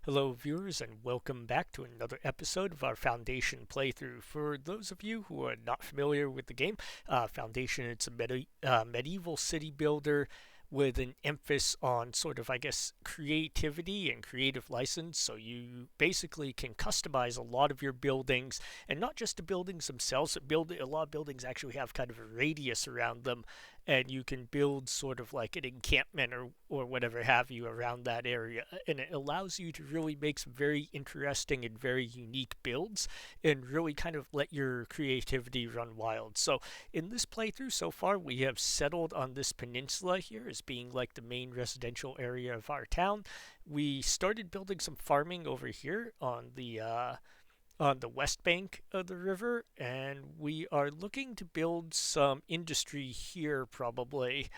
Hello, viewers, and welcome back to another episode of our Foundation playthrough. For those of you who are not familiar with the game, Foundation, it's a medieval city builder with an emphasis on sort of, I guess, creativity and creative license. So you basically can customize a lot of your buildings, and not just the buildings themselves. A lot of buildings actually have kind of a radius around them, and you can build sort of like an encampment or whatever have you around that area, and it allows you to really make some very interesting and very unique builds and really kind of let your creativity run wild. So in this playthrough so far, we have settled on this peninsula here as being like the main residential area of our town. We started building some farming over here on the west bank of the river, and we are looking to build some industry here probably.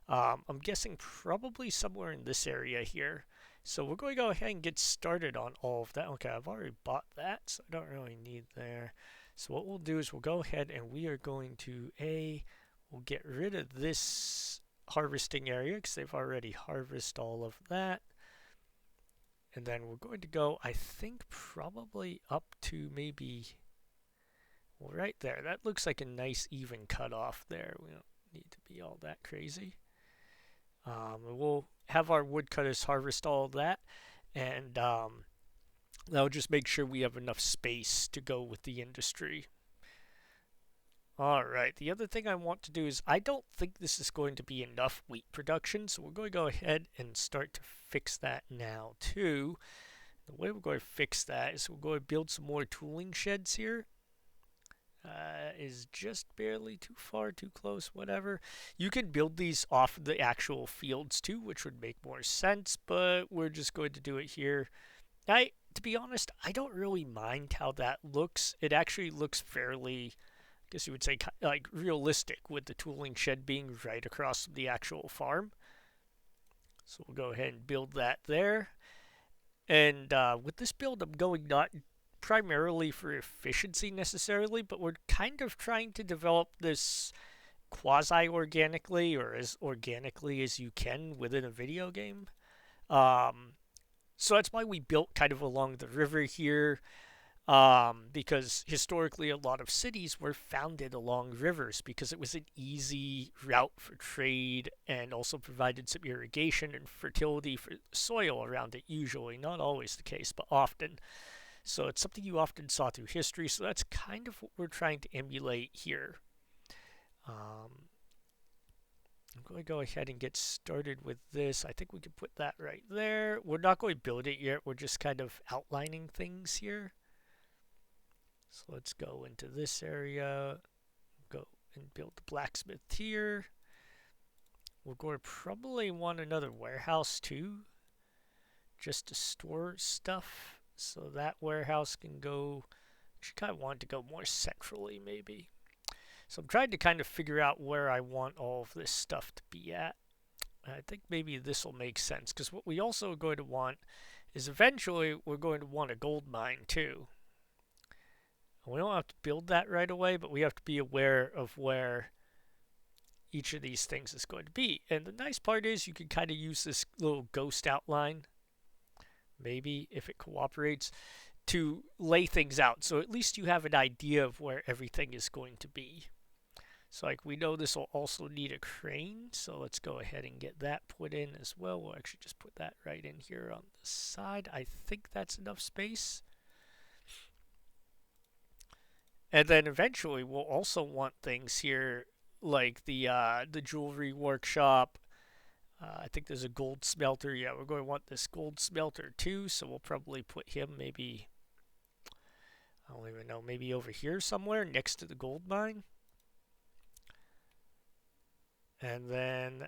I'm guessing probably somewhere in this area here. So we're going to go ahead and get started on all of that. Okay, I've already bought that, so I don't really need there. So what we'll do is we'll go ahead and we are going to we'll get rid of this harvesting area because they've already harvested all of that. And then we're going to go, I think, probably up to maybe, well, right there. That looks like a nice even cutoff there. We don't need to be all that crazy. We'll have our woodcutters harvest all of that, and that'll just make sure we have enough space to go with the industry. Alright, the other thing I want to do is I don't think this is going to be enough wheat production, so we're going to go ahead and start to fix that now too. The way we're going to fix that is we're going to build some more tooling sheds here. Is just barely too far, too close, whatever. You can build these off the actual fields too, which would make more sense, but we're just going to do it here. To be honest, I don't really mind how that looks. It actually looks fairly, I guess you would say, like realistic with the tooling shed being right across the actual farm. So we'll go ahead and build that there. And with this build, I'm going not primarily for efficiency necessarily, but we're kind of trying to develop this quasi-organically or as organically as you can within a video game. So that's why we built kind of along the river here, because historically a lot of cities were founded along rivers because it was an easy route for trade and also provided some irrigation and fertility for soil around it, usually. Not always the case, but often. So it's something you often saw through history, so that's kind of what we're trying to emulate here. I'm going to go ahead and get started with this. I think we can put that right there. We're not going to build it yet. We're just kind of outlining things here. So let's go into this area, go and build the blacksmith here. We're going to probably want another warehouse too, just to store stuff. So that warehouse can go, actually kind of want to go more centrally maybe. So I'm trying to kind of figure out where I want all of this stuff to be at. I think maybe this will make sense, because what we also are going to want is eventually we're going to want a gold mine too. We don't have to build that right away, but we have to be aware of where each of these things is going to be. And the nice part is you can kind of use this little ghost outline, maybe if it cooperates, to lay things out. So at least you have an idea of where everything is going to be. So like we know this will also need a crane, so let's go ahead and get that put in as well. We'll actually just put that right in here on the side. I think that's enough space. And then eventually we'll also want things here like the jewelry workshop. I think there's a gold smelter. Yeah, we're going to want this gold smelter too, so we'll probably put him maybe, I don't even know, maybe over here somewhere next to the gold mine. And then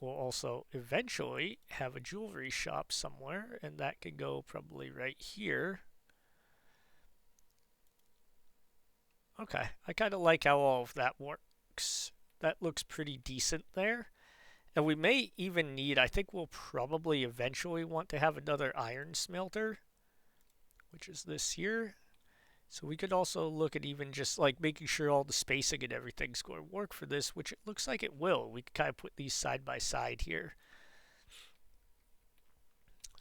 we'll also eventually have a jewelry shop somewhere, and that can go probably right here. Okay, I kind of like how all of that works. That looks pretty decent there. And we may even need, I think we'll probably eventually want to have another iron smelter, which is this here. So we could also look at even just like making sure all the spacing and everything's going to work for this, which it looks like it will. We can kind of put these side by side here.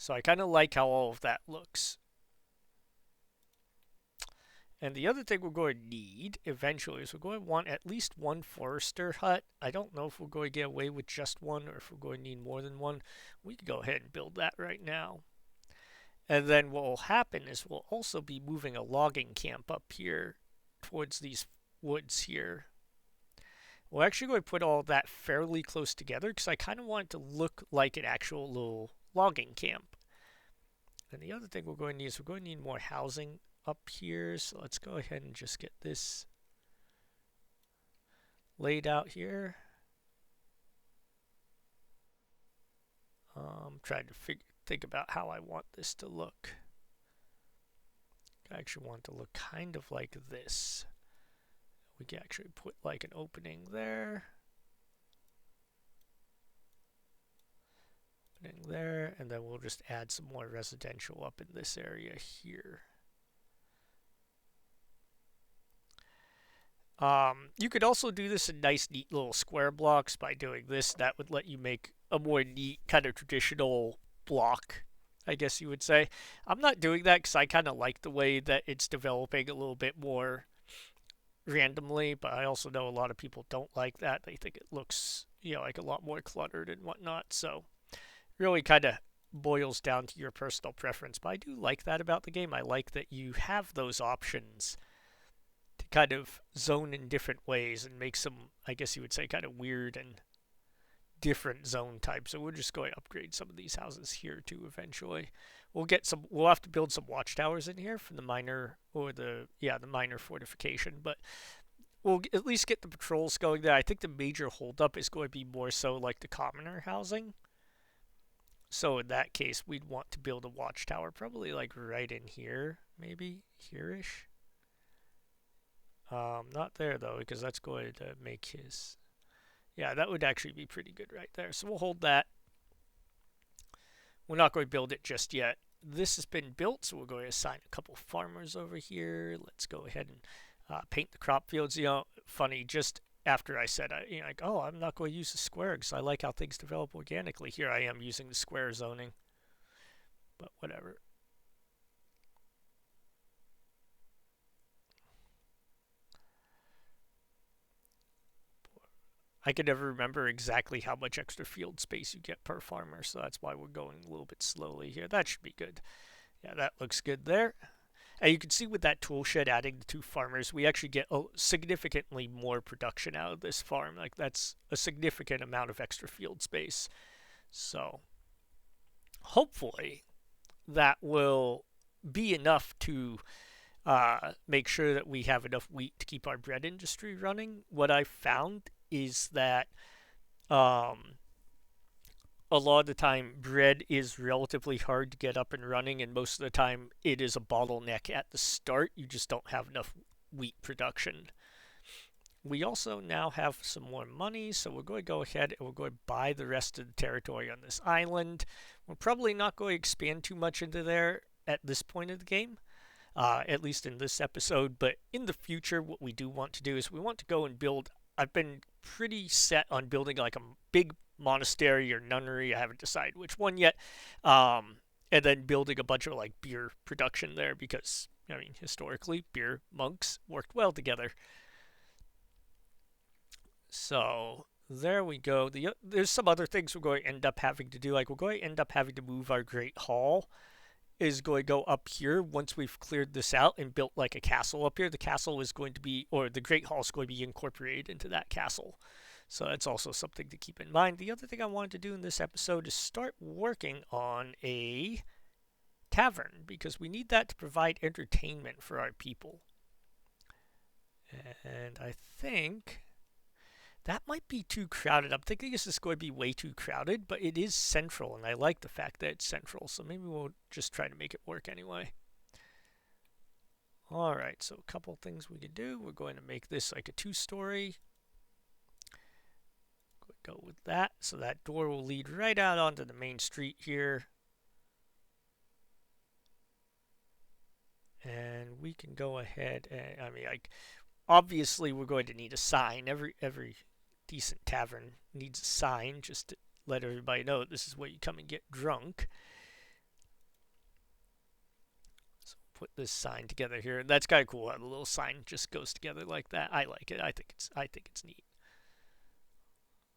So I kind of like how all of that looks. And the other thing we're going to need eventually is we're going to want at least one forester hut. I don't know if we're going to get away with just one or if we're going to need more than one. We can go ahead and build that right now. And then what will happen is we'll also be moving a logging camp up here towards these woods here. We're actually going to put all that fairly close together because I kind of want it to look like an actual little logging camp. And the other thing we're going to need is we're going to need more housing up here. So let's go ahead and just get this laid out here. Trying to think about how I want this to look. I actually want it to look kind of like this. We can actually put like an opening there. Opening there, and then we'll just add some more residential up in this area here. You could also do this in nice, neat little square blocks by doing this. That would let you make a more neat, kind of traditional block, I guess you would say. I'm not doing that because I kind of like the way that it's developing a little bit more randomly, but I also know a lot of people don't like that. They think it looks, like a lot more cluttered and whatnot. So really kind of boils down to your personal preference. But I do like that about the game. I like that you have those options to kind of zone in different ways and make some, I guess you would say, kind of weird and different zone types. So we're just going to upgrade some of these houses here too eventually. We'll have to build some watchtowers in here from the minor, or the minor fortification, but we'll at least get the patrols going there. I think the major holdup is going to be more so like the commoner housing. So in that case, we'd want to build a watchtower probably like right in here, maybe here-ish. Not there though, because that's going to make his... Yeah, that would actually be pretty good right there. So we'll hold that. We're not going to build it just yet. This has been built, so we're going to assign a couple farmers over here. Let's go ahead and paint the crop fields. Funny, just after I said, I'm not going to use the square because I like how things develop organically. Here I am using the square zoning, but whatever. I can never remember exactly how much extra field space you get per farmer, so that's why we're going a little bit slowly here. That should be good. Yeah, that looks good there. And you can see with that tool shed adding the 2 farmers, we actually get significantly more production out of this farm. Like, that's a significant amount of extra field space. So, hopefully, that will be enough to make sure that we have enough wheat to keep our bread industry running. What I found is that a lot of the time bread is relatively hard to get up and running, and most of the time it is a bottleneck at the start. You just don't have enough wheat production. We also now have some more money, so we're going to go ahead and we're going to buy the rest of the territory on this island. We're probably not going to expand too much into there at this point of the game, at least in this episode, but in the future what we do want to do is we want to go and build... I've been pretty set on building like a big monastery or nunnery. I haven't decided which one yet. And then building a bunch of like beer production there because, historically, beer monks worked well together. So there we go. There's some other things we're going to end up having to do. Like, we're going to end up having to move our Great Hall is going to go up here once we've cleared this out and built like a castle up here. The castle is going to be, or the Great Hall is going to be incorporated into that castle. So that's also something to keep in mind. The other thing I wanted to do in this episode is start working on a tavern because we need that to provide entertainment for our people. And I think that might be too crowded. I'm thinking this is going to be way too crowded, but it is central, and I like the fact that it's central, so maybe we'll just try to make it work anyway. Alright, so a couple things we could do. We're going to make this like a 2-story. Go with that, so that door will lead right out onto the main street here. And we can go ahead and, obviously we're going to need a sign. Every decent tavern needs a sign just to let everybody know this is where you come and get drunk. put this sign together here. That's kind of cool how the little sign just goes together like that. I like it. I think it's neat.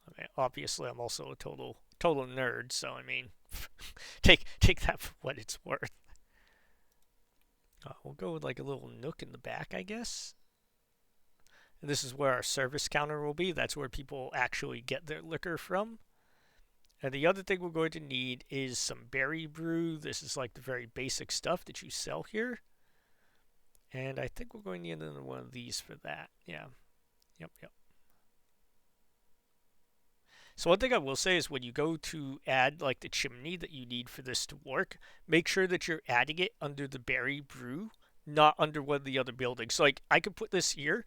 I mean, obviously, I'm also a total nerd, so I mean, take that for what it's worth. We'll go with like a little nook in the back, I guess. And this is where our service counter will be. That's where people actually get their liquor from. And the other thing we're going to need is some berry brew. This is like the very basic stuff that you sell here. And I think we're going to need another one of these for that. Yeah. Yep. So one thing I will say is when you go to add like the chimney that you need for this to work, make sure that you're adding it under the berry brew, not under one of the other buildings. So like I could put this here,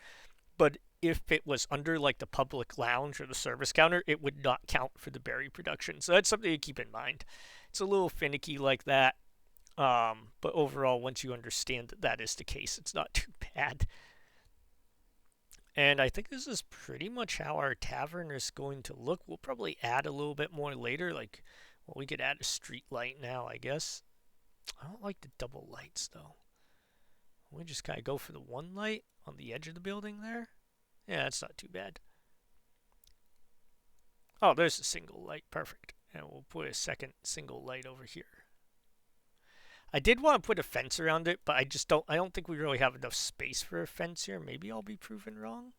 but if it was under like the public lounge or the service counter, it would not count for the berry production. So that's something to keep in mind. It's a little finicky like that. But overall, once you understand that that is the case, it's not too bad. And I think this is pretty much how our tavern is going to look. We'll probably add a little bit more later. Like, well, we could add a street light now, I guess. I don't like the double lights, though. We just kind of go for the one light on the edge of the building there. Yeah, that's not too bad. Oh, there's a single light. Perfect. And we'll put a second single light over here. I did want to put a fence around it, but I don't think we really have enough space for a fence here. Maybe I'll be proven wrong.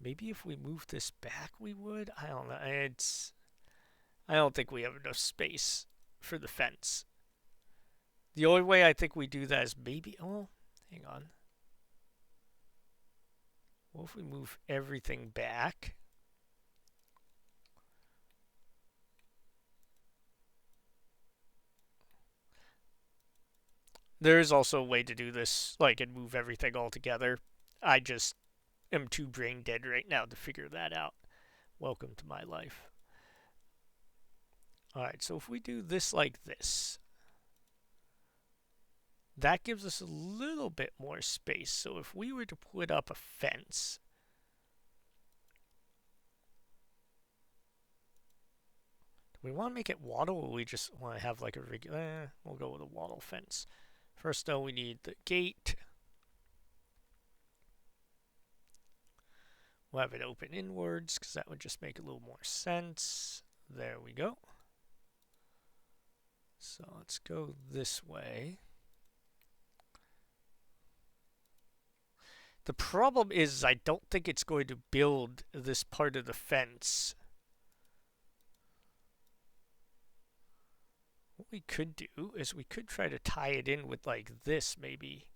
Maybe if we move this back, we would. I don't know. I don't think we have enough space for the fence. The only way I think we do that is maybe, oh, hang on. What if we move everything back? There is also a way to do this, like, and move everything all together. I just am too brain dead right now to figure that out. Welcome to my life. Alright, so if we do this like this, that gives us a little bit more space. So if we were to put up a fence, do we want to make it wattle, or we just want to have like a regular, we'll go with a wattle fence. First though, we need the gate. We'll have it open inwards, because that would just make a little more sense. There we go. So let's go this way. The problem is I don't think it's going to build this part of the fence. What we could do is we could try to tie it in with like this maybe.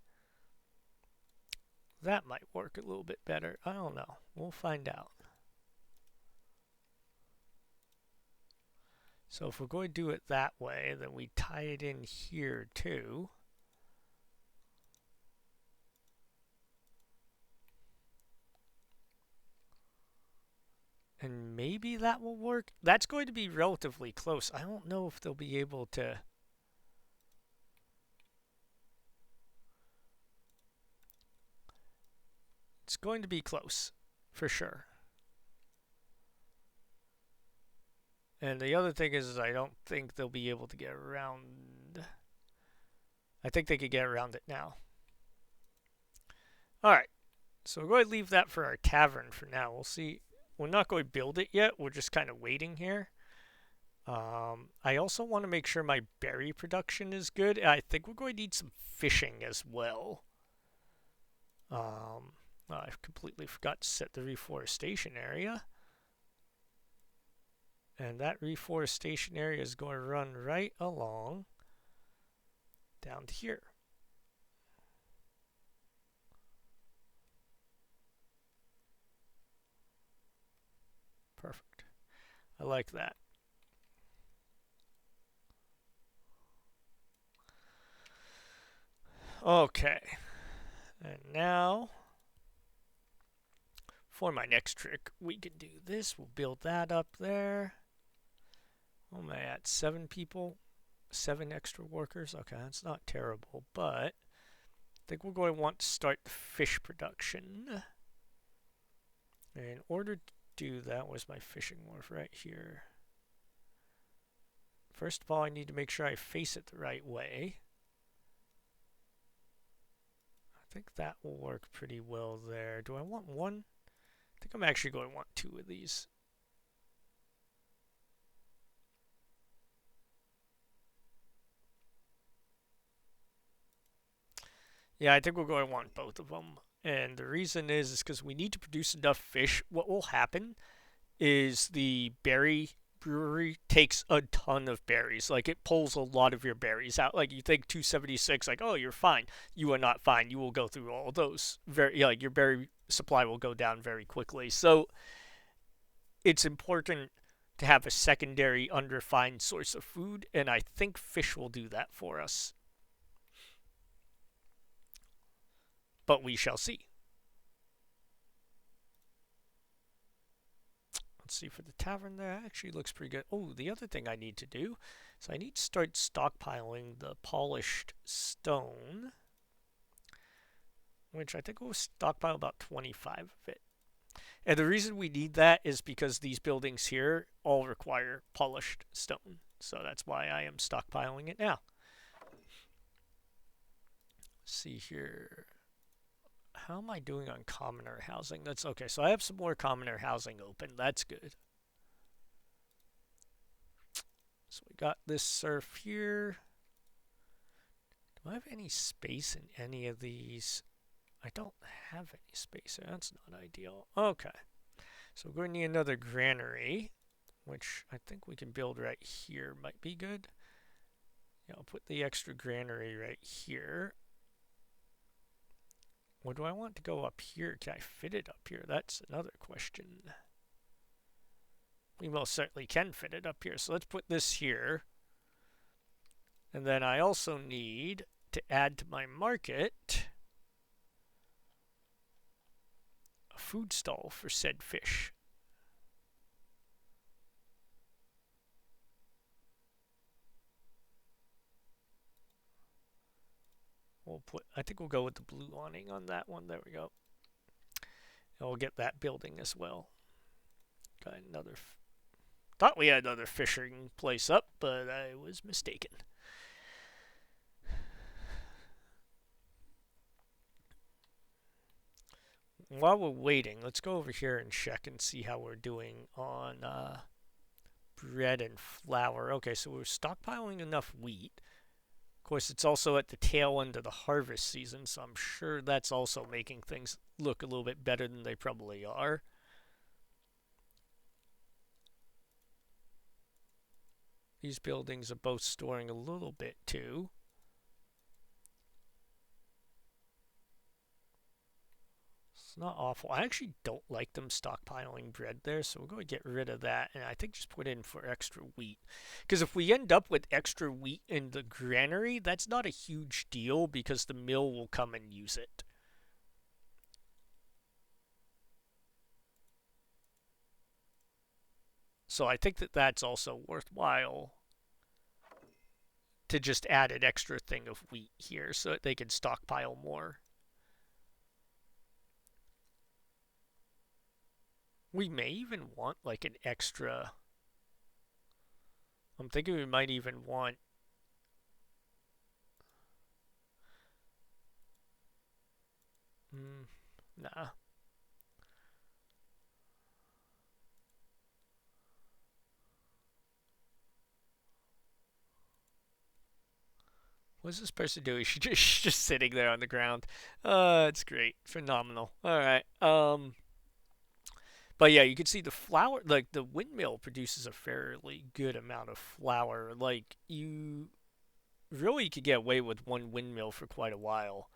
That might work a little bit better. I don't know. We'll find out. So if we're going to do it that way, then we tie it in here too. And maybe that will work. That's going to be relatively close. I don't know if they'll be able to... It's going to be close, for sure. And the other thing is I don't think they'll be able to get around... I think they could get around it now. Alright, so we're going to leave that for our tavern for now. We'll see. We're not going to build it yet. We're just kind of waiting here. I also want to make sure my berry production is good. I think we're going to need some fishing as well. I completely forgot to set the reforestation area. And that reforestation area is going to run right along down to here. Perfect. I like that. Okay. And now, for my next trick, we can do this. We'll build that up there. What am I at? 7 people? 7 extra workers? Okay, that's not terrible, but I think we're going to want to start the fish production. And in order to do that, where's my fishing wharf? Right here. First of all, I need to make sure I face it the right way. think that will work pretty well there. Do I want one? I think I'm actually going to want two of these. Yeah, I think we're going to want both of them. And the reason is because we need to produce enough fish. What will happen is the berry brewery takes a ton of berries. Like it pulls a lot of your berries out. Like you think 276, like, oh, you're fine. You are not fine. You will go through all those. Like your berry supply will go down very quickly. So it's important to have a secondary unrefined source of food, and I think fish will do that for us. But we shall see. Let's see, for the tavern there, actually looks pretty good. Oh, the other thing I need to do is I need to start stockpiling the polished stone, which I think we'll stockpile about 25 of it. And the reason we need that is because these buildings here all require polished stone. So that's why I am stockpiling it now. Let's see here. How am I doing on commoner housing? That's okay. So I have some more commoner housing open. That's good. So we got this surf here. Do I have any space in any of these? I don't have any space. That's not ideal. Okay. So we're going to need another granary, which I think we can build right here. Might be good. Yeah, I'll put the extra granary right here. Or do I want to go up here? Can I fit it up here? That's another question. We most certainly can fit it up here. So let's put this here. And then I also need to add to my market a food stall for said fish. I think we'll go with the blue awning on that one. There we go. And we'll get that building as well. Got another. Thought we had another fishing place up, but I was mistaken. While we're waiting, let's go over here and check and see how we're doing on bread and flour. Okay, so we're stockpiling enough wheat. Of course, it's also at the tail end of the harvest season, so I'm sure that's also making things look a little bit better than they probably are. These buildings are both storing a little bit too. It's not awful. I actually don't like them stockpiling bread there, so we're going to get rid of that, and I think just put in for extra wheat. Because if we end up with extra wheat in the granary, that's not a huge deal because the mill will come and use it. So I think that that's also worthwhile to just add an extra thing of wheat here so that they can stockpile more. We may even want like an extra. I'm thinking we might even want. Nah. What's this person doing? She's just sitting there on the ground. It's great. Phenomenal. Alright. But yeah, you can see the flour, like the windmill produces a fairly good amount of flour. Like you really could get away with one windmill for quite a while.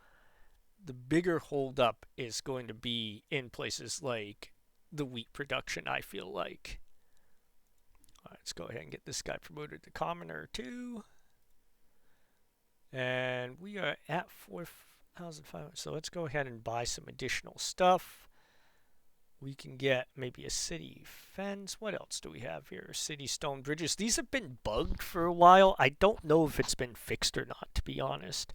The bigger holdup is going to be in places like the wheat production, I feel like. Alright, let's go ahead and get this guy promoted to commoner too. And we are at 4,500. So let's go ahead and buy some additional stuff. We can get maybe a city fence. What else do we have here? City stone bridges. These have been bugged for a while. I don't know if it's been fixed or not, to be honest.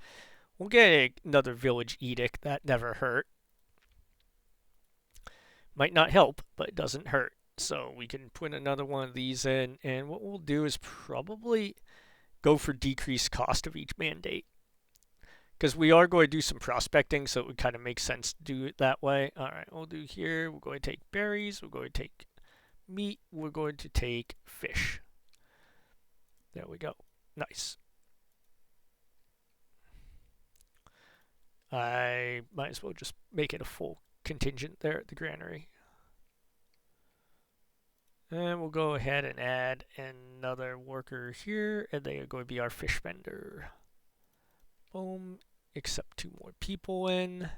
We'll get another village edict. That never hurt. Might not help, but it doesn't hurt. So we can put another one of these in. And what we'll do is probably go for decreased cost of each mandate. Because we are going to do some prospecting, so it would kind of make sense to do it that way. All right, we'll do here. We're going to take berries. We're going to take meat. We're going to take fish. There we go. Nice. I might as well just make it a full contingent there at the granary. And we'll go ahead and add another worker here, and they are going to be our fish vendor. Boom. Accept 2 more people in.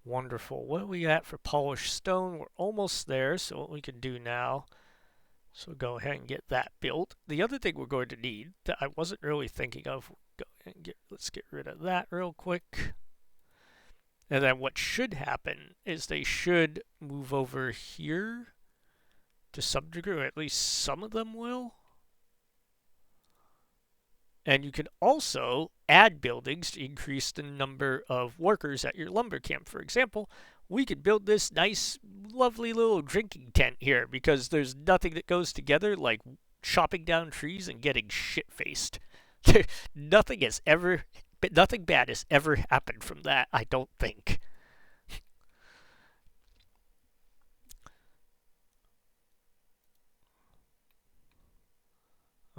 Wonderful. What do we got for polished stone? We're almost there, so what we can do now, so go ahead and get that built. The other thing we're going to need that I wasn't really thinking of, let's get rid of that real quick. And then what should happen is they should move over here to some degree, or at least some of them will. And you can also add buildings to increase the number of workers at your lumber camp. For example, we could build this nice, lovely little drinking tent here because there's nothing that goes together like chopping down trees and getting shit-faced. Nothing bad has ever happened from that, I don't think.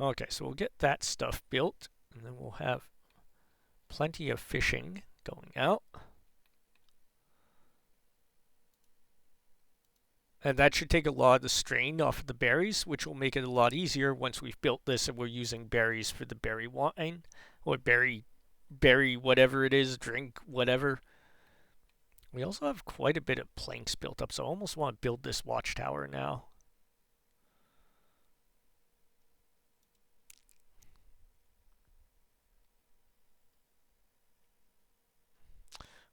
Okay, so we'll get that stuff built, and then we'll have plenty of fishing going out. And that should take a lot of the strain off of the berries, which will make it a lot easier once we've built this and we're using berries for the berry wine, or berry whatever it is, drink, whatever. We also have quite a bit of planks built up, so I almost want to build this watchtower now.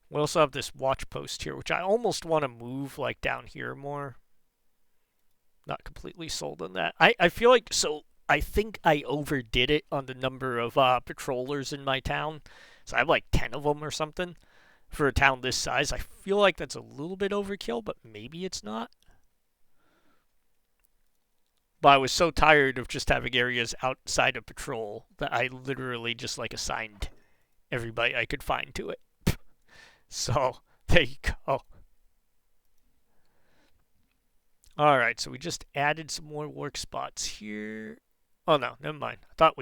We also have this watch post here, which I almost want to move like down here more. Not completely sold on that. I feel like, so I think I overdid it on the number of patrollers in my town. So I have like 10 of them or something for a town this size. I feel like that's a little bit overkill, but maybe it's not. But I was so tired of just having areas outside of patrol that I literally just like assigned everybody I could find to it. So, there you go. Alright, so we just added some more work spots here. Oh no, never mind. I thought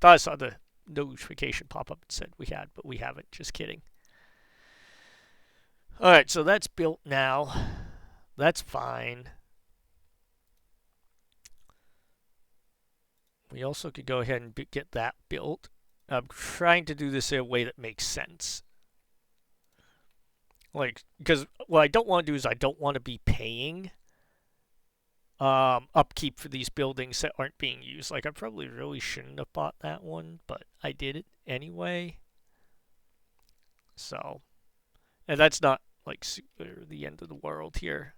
I saw the notification pop up and said we had, but we haven't. Just kidding. Alright, so that's built now. That's fine. We also could go ahead and get that built. I'm trying to do this in a way that makes sense. Like, because what I don't want to do is I don't want to be paying upkeep for these buildings that aren't being used. Like, I probably really shouldn't have bought that one, but I did it anyway. So, and that's not like super the end of the world here.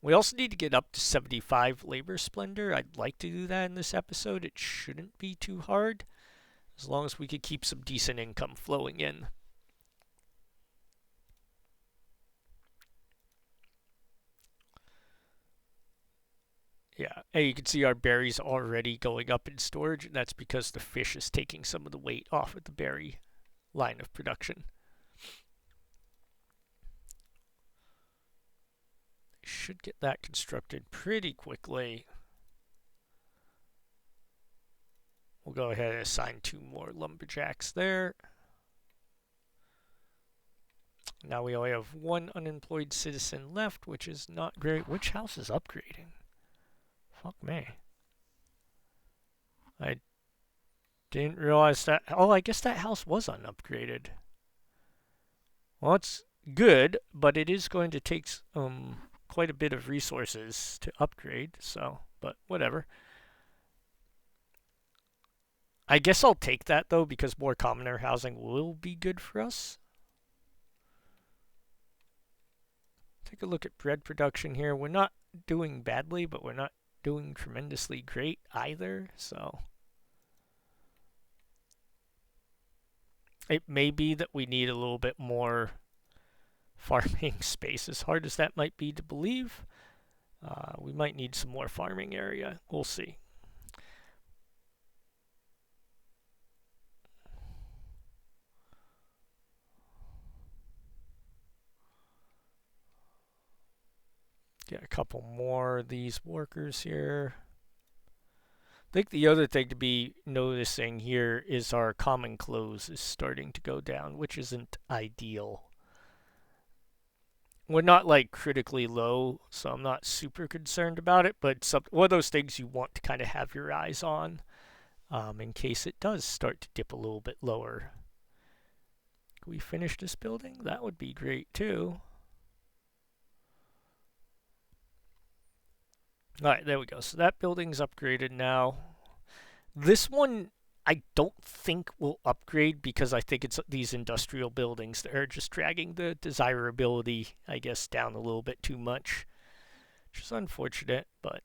We also need to get up to 75 labor splendor. I'd like to do that in this episode. It shouldn't be too hard, as long as we could keep some decent income flowing in. Yeah, and you can see our berries already going up in storage, and that's because the fish is taking some of the weight off of the berry line of production. Should get that constructed pretty quickly. We'll go ahead and assign 2 more lumberjacks there. Now we only have 1 unemployed citizen left, which is not great. Which house is upgrading? Fuck me. I didn't realize that. Oh, I guess that house was unupgraded. Well, it's good, but it is going to take quite a bit of resources to upgrade, so, but whatever. I guess I'll take that, though, because more commoner housing will be good for us. Take a look at bread production here. We're not doing badly, but we're not doing tremendously great either, so it may be that we need a little bit more farming space, as hard as that might be to believe. We might need some more farming area. We'll see. Get a couple more of these workers here. I think the other thing to be noticing here is our common clothes is starting to go down, which isn't ideal. We're not like critically low, so I'm not super concerned about it, but it's one of those things you want to kind of have your eyes on in case it does start to dip a little bit lower. Can we finish this building? That would be great too. Alright, there we go. So that building's upgraded now. This one I don't think will upgrade because I think it's these industrial buildings that are just dragging the desirability, I guess, down a little bit too much. Which is unfortunate, but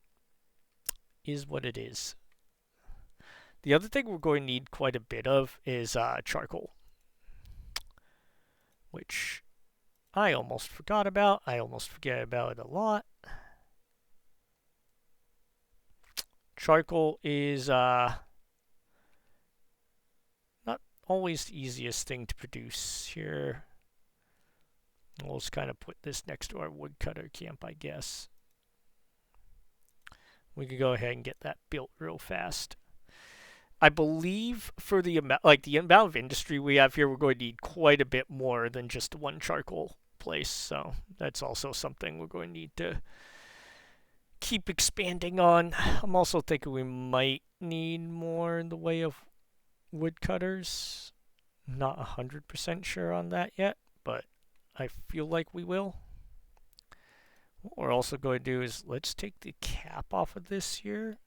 is what it is. The other thing we're going to need quite a bit of is charcoal. Which I almost forgot about. I almost forget about it a lot. Charcoal is not always the easiest thing to produce here. We'll just kind of put this next to our woodcutter camp, I guess. We could go ahead and get that built real fast. I believe for the amount of industry we have here, we're going to need quite a bit more than just one charcoal place. So that's also something we're going to need to keep expanding on. I'm also thinking we might need more in the way of woodcutters. Not 100% sure on that yet, but I feel like we will. What we're also going to do is let's take the cap off of this here.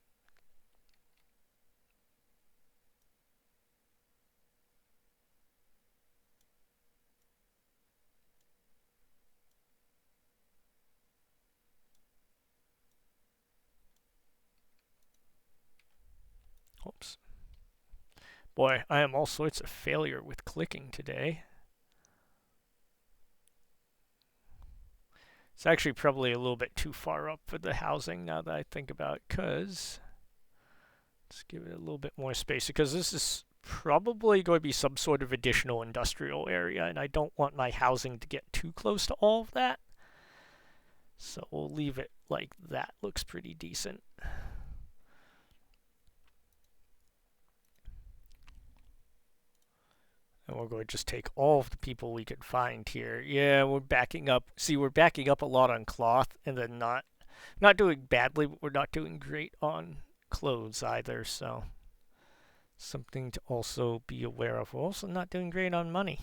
Oops. Boy, I am all sorts of failure with clicking today. It's actually probably a little bit too far up for the housing now that I think about it, because let's give it a little bit more space, because this is probably going to be some sort of additional industrial area, and I don't want my housing to get too close to all of that. So we'll leave it like that. Looks pretty decent. And we're going to just take all of the people we can find here. Yeah, we're backing up. See, we're backing up a lot on cloth, and then not doing badly, but we're not doing great on clothes either. So something to also be aware of. We're also not doing great on money.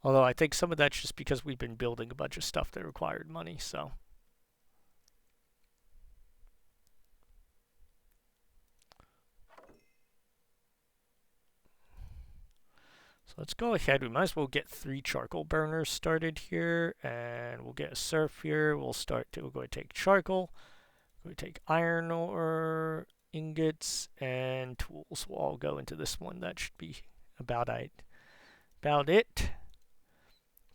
Although I think some of that's just because we've been building a bunch of stuff that required money. So let's go ahead. We might as well get 3 charcoal burners started here, and we'll get a surf here. We're going to take charcoal. We're going to take iron ore, ingots, and tools. We'll all go into this one. That should be about it.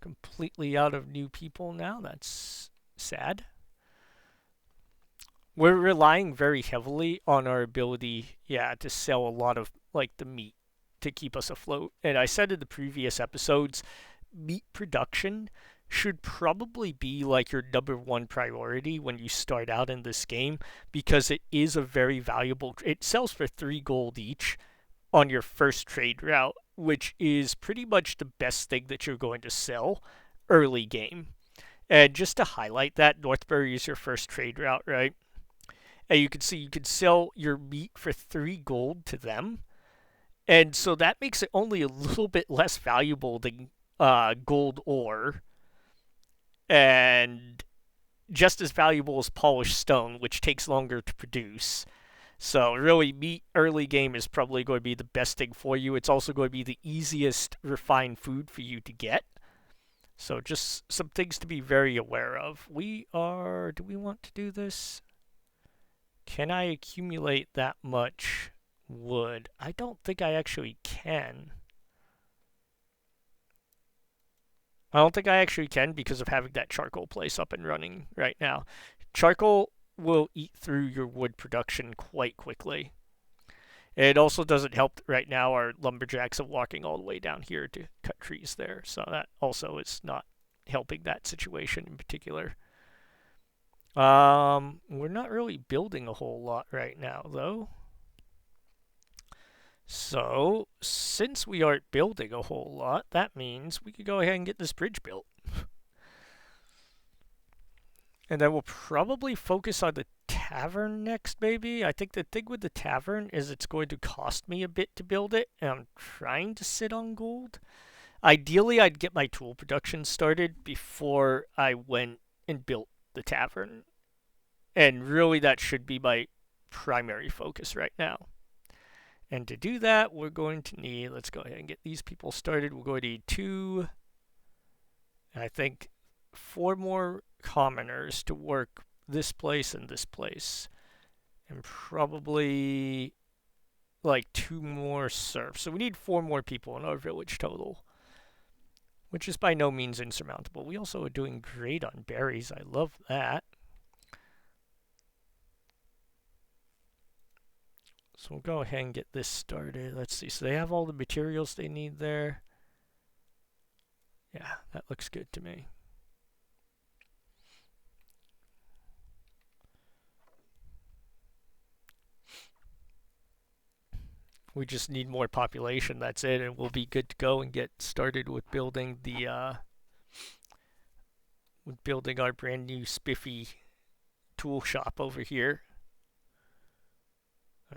Completely out of new people now. That's sad. We're relying very heavily on our ability, to sell a lot of like the meat to keep us afloat. And I said in the previous episodes, meat production should probably be like your #1 priority when you start out in this game, because it is a very valuable. It sells for 3 gold each on your first trade route, which is pretty much the best thing that you're going to sell early game. And just to highlight that, Northbury is your first trade route, right? And you can see you can sell your meat for 3 gold to them. And so that makes it only a little bit less valuable than gold ore. And just as valuable as polished stone, which takes longer to produce. So really, meat early game is probably going to be the best thing for you. It's also going to be the easiest refined food for you to get. So just some things to be very aware of. Do we want to do this? Can I accumulate that much wood? I don't think I actually can. I don't think I actually can because of having that charcoal place up and running right now. Charcoal will eat through your wood production quite quickly. It also doesn't help that right now our lumberjacks are walking all the way down here to cut trees there. So that also is not helping that situation in particular. We're not really building a whole lot right now, though. So, since we aren't building a whole lot, that means we could go ahead and get this bridge built. And then we'll probably focus on the tavern next, maybe. I think the thing with the tavern is it's going to cost me a bit to build it, and I'm trying to sit on gold. Ideally, I'd get my tool production started before I went and built the tavern. And really, that should be my primary focus right now. And to do that, we're going to need, let's go ahead and get these people started. We're going to need two, and I think four more commoners to work this place and this place. And probably like two more serfs. So we need four more people in our village total, which is by no means insurmountable. We also are doing great on berries. I love that. So we'll go ahead and get this started. Let's see. So they have all the materials they need there. Yeah, that looks good to me. We just need more population. That's it, and we'll be good to go and get started with building our brand new spiffy tool shop over here.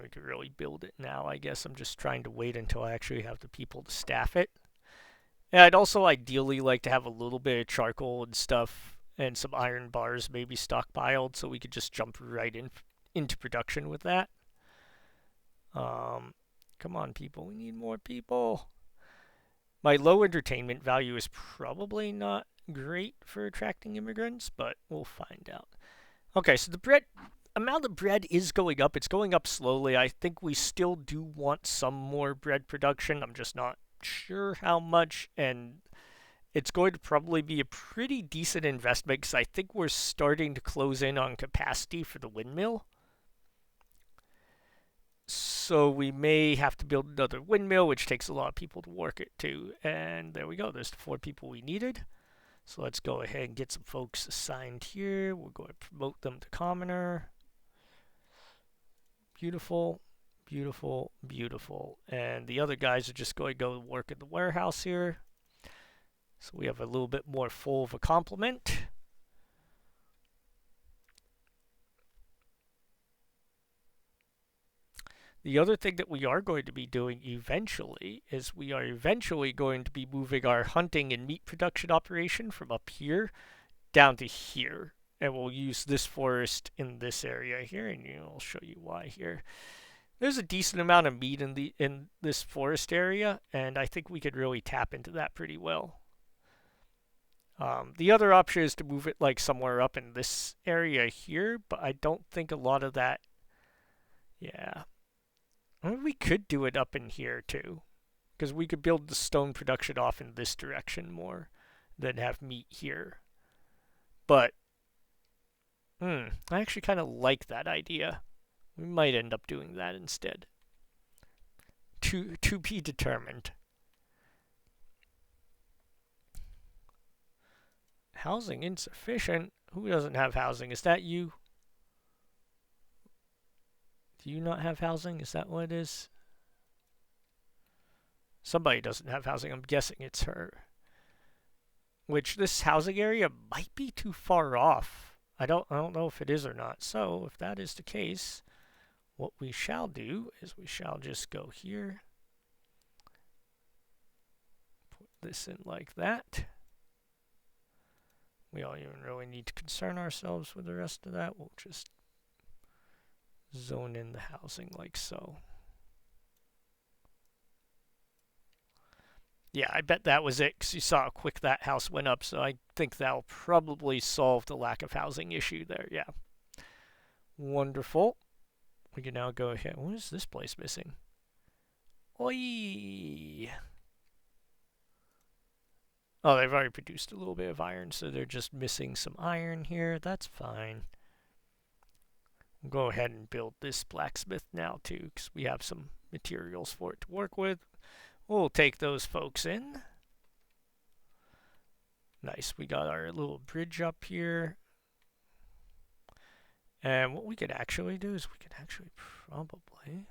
We could really build it now. I guess I'm just trying to wait until I actually have the people to staff it. And I'd also ideally like to have a little bit of charcoal and stuff and some iron bars maybe stockpiled so we could just jump right into production with that. Come on, people. We need more people. My low entertainment value is probably not great for attracting immigrants, but we'll find out. Okay, so the amount of bread is going up. It's going up slowly. I think we still do want some more bread production. I'm just not sure how much, and it's going to probably be a pretty decent investment because I think we're starting to close in on capacity for the windmill. So we may have to build another windmill, which takes a lot of people to work it too. And there we go. There's the four people we needed. So let's go ahead and get some folks assigned here. We're going to promote them to commoner. Beautiful, beautiful, beautiful. And the other guys are just going to go work in the warehouse here. So we have a little bit more full of a complement. The other thing that we are going to be doing eventually is we are eventually going to be moving our hunting and meat production operation from up here down to here. And we'll use this forest in this area here, and I'll show you why here. There's a decent amount of meat in this forest area, and I think we could really tap into that pretty well. The other option is to move it like somewhere up in this area here, but I don't think a lot of that. Yeah, I mean, we could do it up in here too, because we could build the stone production off in this direction more than have meat here. But I actually kind of like that idea. We might end up doing that instead. To be determined. Housing insufficient? Who doesn't have housing? Is that you? Do you not have housing? Is that what it is? Somebody doesn't have housing. I'm guessing it's her. Which this housing area might be too far off. I don't know if it is or not. So if that is the case, what we shall do is we shall just go here. Put this in like that. We don't even really need to concern ourselves with the rest of that. We'll just zone in the housing like so. Yeah, I bet that was it because you saw how quick that house went up. So I think that'll probably solve the lack of housing issue there. Yeah. Wonderful. We can now go ahead. What is this place missing? Oi! Oh, they've already produced a little bit of iron, so they're just missing some iron here. That's fine. We'll go ahead and build this blacksmith now, too, because we have some materials for it to work with. We'll take those folks in. Nice. We got our little bridge up here. And what we could actually do is we could actually probably...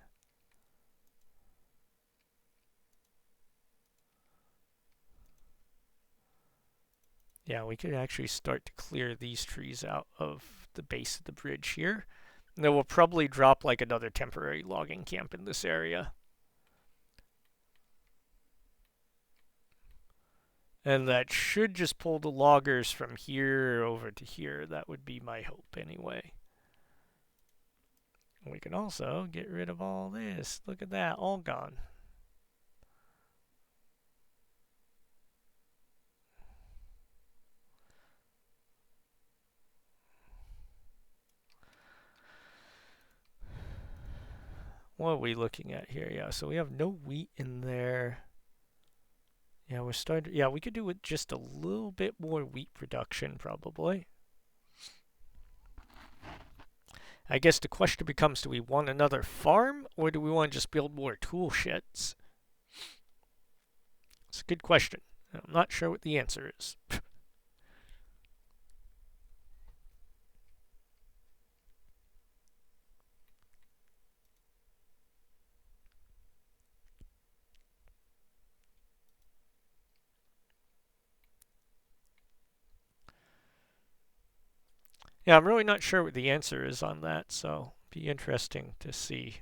Yeah, we could actually start to clear these trees out of the base of the bridge here. And then we'll probably drop like another temporary logging camp in this area. And that should just pull the loggers from here over to here. That would be my hope anyway. We can also get rid of all this. Look at that, all gone. What are we looking at here? Yeah, so we have no wheat in there. Yeah, we're starting. Yeah, we could do with just a little bit more wheat production, probably. I guess the question becomes, do we want another farm, or do we want to just build more tool sheds? It's a good question. I'm not sure what the answer is. Yeah, I'm really not sure what the answer is on that, so it'll be interesting to see.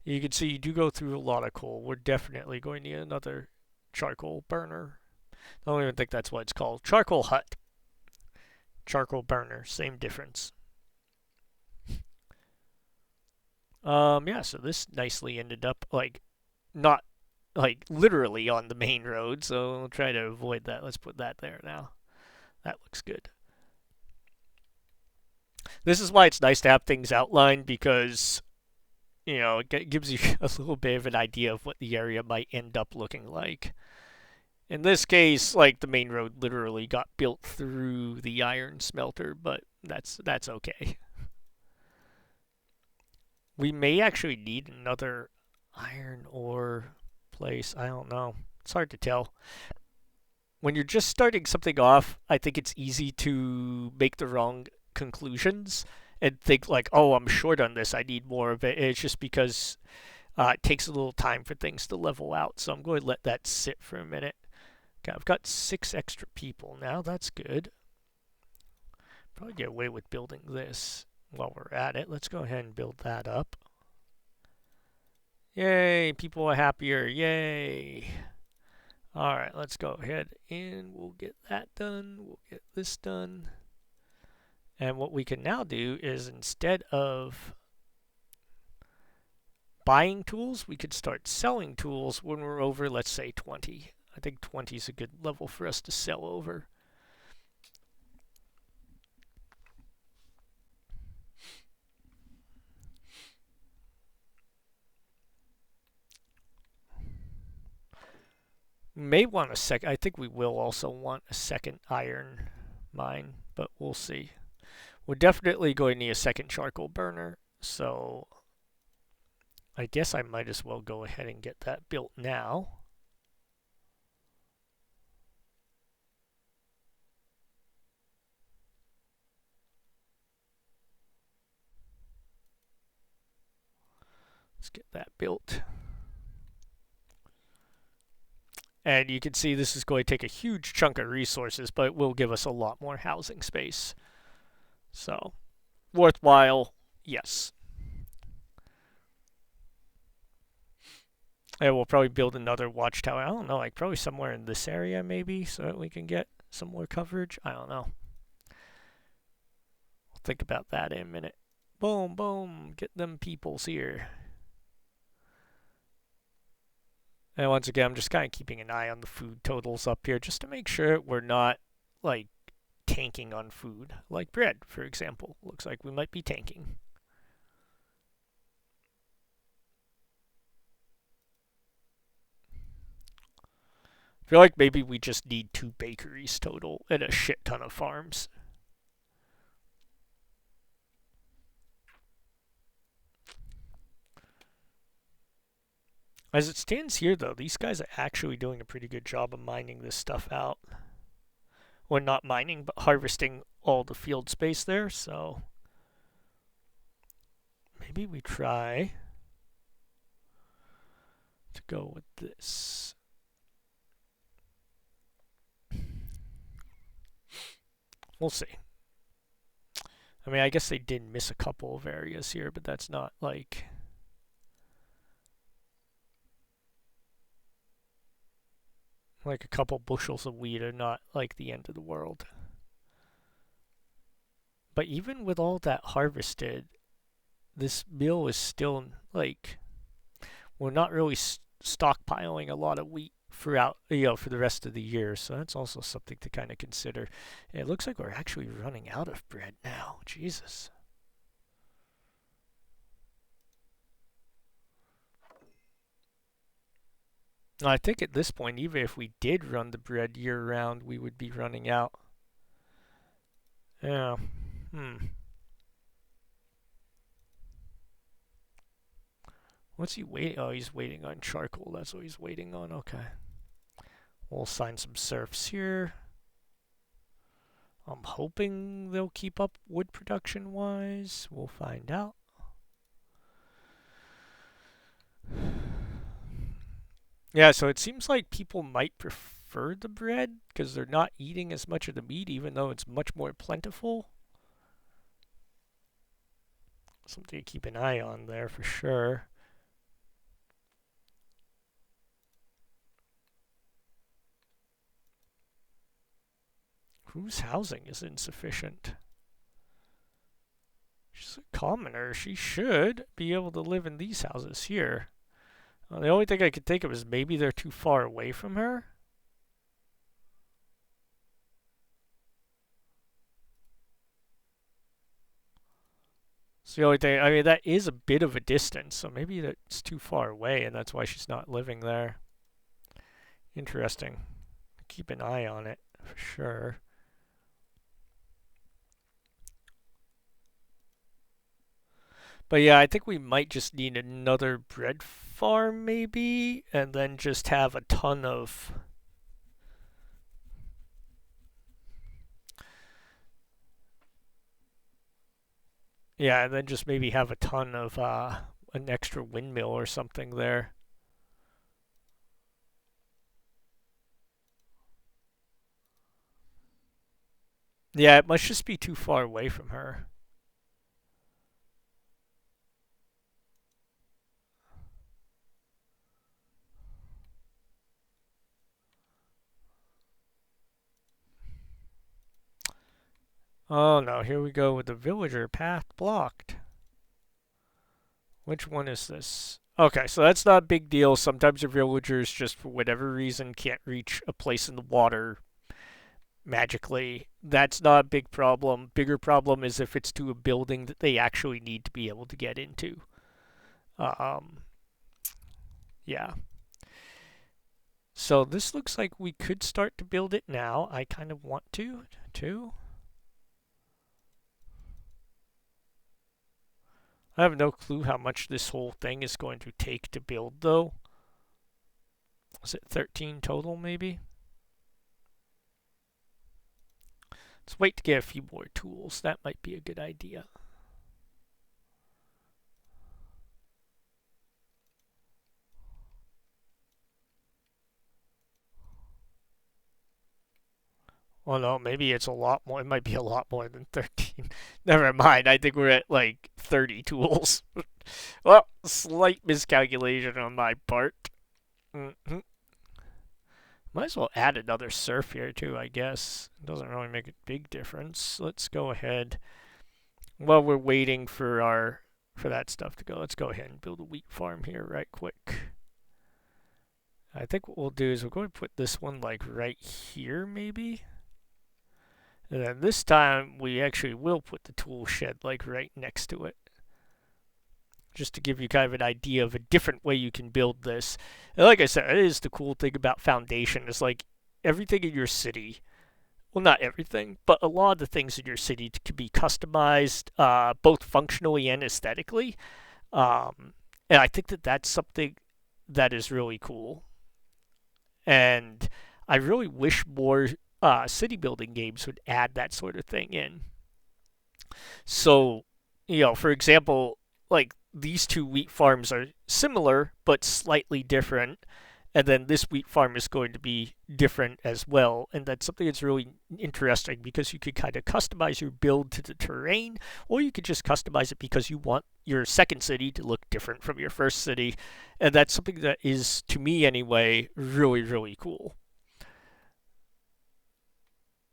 You can see you do go through a lot of coal. We're definitely going to need another charcoal burner. I don't even think that's what it's called. Charcoal hut. Charcoal burner, same difference. Yeah, so this nicely ended up like not like literally on the main road, so we'll try to avoid that. Let's put that there now. That looks good. This is why it's nice to have things outlined because, you know, it gives you a little bit of an idea of what the area might end up looking like. In this case, like the main road literally got built through the iron smelter, but that's okay. We may actually need another iron ore place. I don't know. It's hard to tell. When you're just starting something off, I think it's easy to make the wrong conclusions and think like, oh, I'm short on this. I need more of it. It's just because it takes a little time for things to level out. So I'm going to let that sit for a minute. Okay, I've got 6 extra people now. That's good. Probably get away with building this while we're at it. Let's go ahead and build that up. Yay, people are happier. Yay. All right, let's go ahead and we'll get that done. We'll get this done. And what we can now do is instead of buying tools, we could start selling tools when we're over, let's say, 20. I think 20 is a good level for us to sell over. May want a second. I think we will also want a second iron mine, but we'll see. We're definitely going to need a second charcoal burner, so I guess I might as well go ahead and get that built now. Let's get that built. And you can see this is going to take a huge chunk of resources, but it will give us a lot more housing space. So, worthwhile, yes. And we'll probably build another watchtower. I don't know, like probably somewhere in this area maybe, so that we can get some more coverage. I don't know. I'll think about that in a minute. Boom, boom, get them peoples here. And once again, I'm just kind of keeping an eye on the food totals up here just to make sure we're not, like, tanking on food. Like bread, for example. Looks like we might be tanking. I feel like maybe we just need 2 bakeries total and a shit ton of farms. As it stands here, though, these guys are actually doing a pretty good job of mining this stuff out. Well, not mining, but harvesting all the field space there, so maybe we try to go with this. We'll see. I mean, I guess they did miss a couple of areas here, but that's not like a couple bushels of wheat are not like the end of the world. But even with all that harvested, this mill is still like we're not really stockpiling a lot of wheat throughout, for the rest of the year. So that's also something to kind of consider. It looks like we're actually running out of bread now. Jesus. I think at this point, even if we did run the bread year round, we would be running out. Yeah. What's he waiting? Oh, he's waiting on charcoal. That's what he's waiting on. Okay. We'll assign some serfs here. I'm hoping they'll keep up wood production wise. We'll find out. Yeah, so it seems like people might prefer the bread because they're not eating as much of the meat, even though it's much more plentiful. Something to keep an eye on there for sure. Whose housing is insufficient? She's a commoner. She should be able to live in these houses here. The only thing I could think of is maybe they're too far away from her. It's the only thing. I mean, that is a bit of a distance, so maybe that's too far away, and that's why she's not living there. Interesting. Keep an eye on it for sure. But yeah, I think we might just need another bread farm maybe, and then just have a ton of... Yeah, and then just maybe have a ton of an extra windmill or something there. Yeah, it must just be too far away from her. Oh no, here we go with the villager path blocked. Which one is this? Okay, so that's not a big deal. Sometimes your villagers just for whatever reason can't reach a place in the water magically. That's not a big problem. Bigger problem is if it's to a building that they actually need to be able to get into. Um, yeah. So this looks like we could start to build it now. I kind of want to, too. I have no clue how much this whole thing is going to take to build, though. Is it 13 total, maybe? Let's wait to get a few more tools. That might be a good idea. Oh no, maybe it's a lot more. It might be a lot more than 13. Never mind. I think we're at like 30 tools. Well, slight miscalculation on my part. Mm-hmm. Might as well add another surf here too, I guess. It doesn't really make a big difference. Let's go ahead. While we're waiting for that stuff to go, let's go ahead and build a wheat farm here right quick. I think what we'll do is we're going to put this one like right here maybe. And then this time we actually will put the tool shed like right next to it. Just to give you kind of an idea of a different way you can build this. And like I said, it is the cool thing about Foundation is like everything in your city, well not everything, but a lot of the things in your city can be customized both functionally and aesthetically. And I think that that's something that is really cool. And I really wish more city building games would add that sort of thing in. So, for example, like these two wheat farms are similar but slightly different, and then this wheat farm is going to be different as well. And that's something that's really interesting because you could kind of customize your build to the terrain, or you could just customize it because you want your second city to look different from your first city. And that's something that is, to me anyway, really, really cool.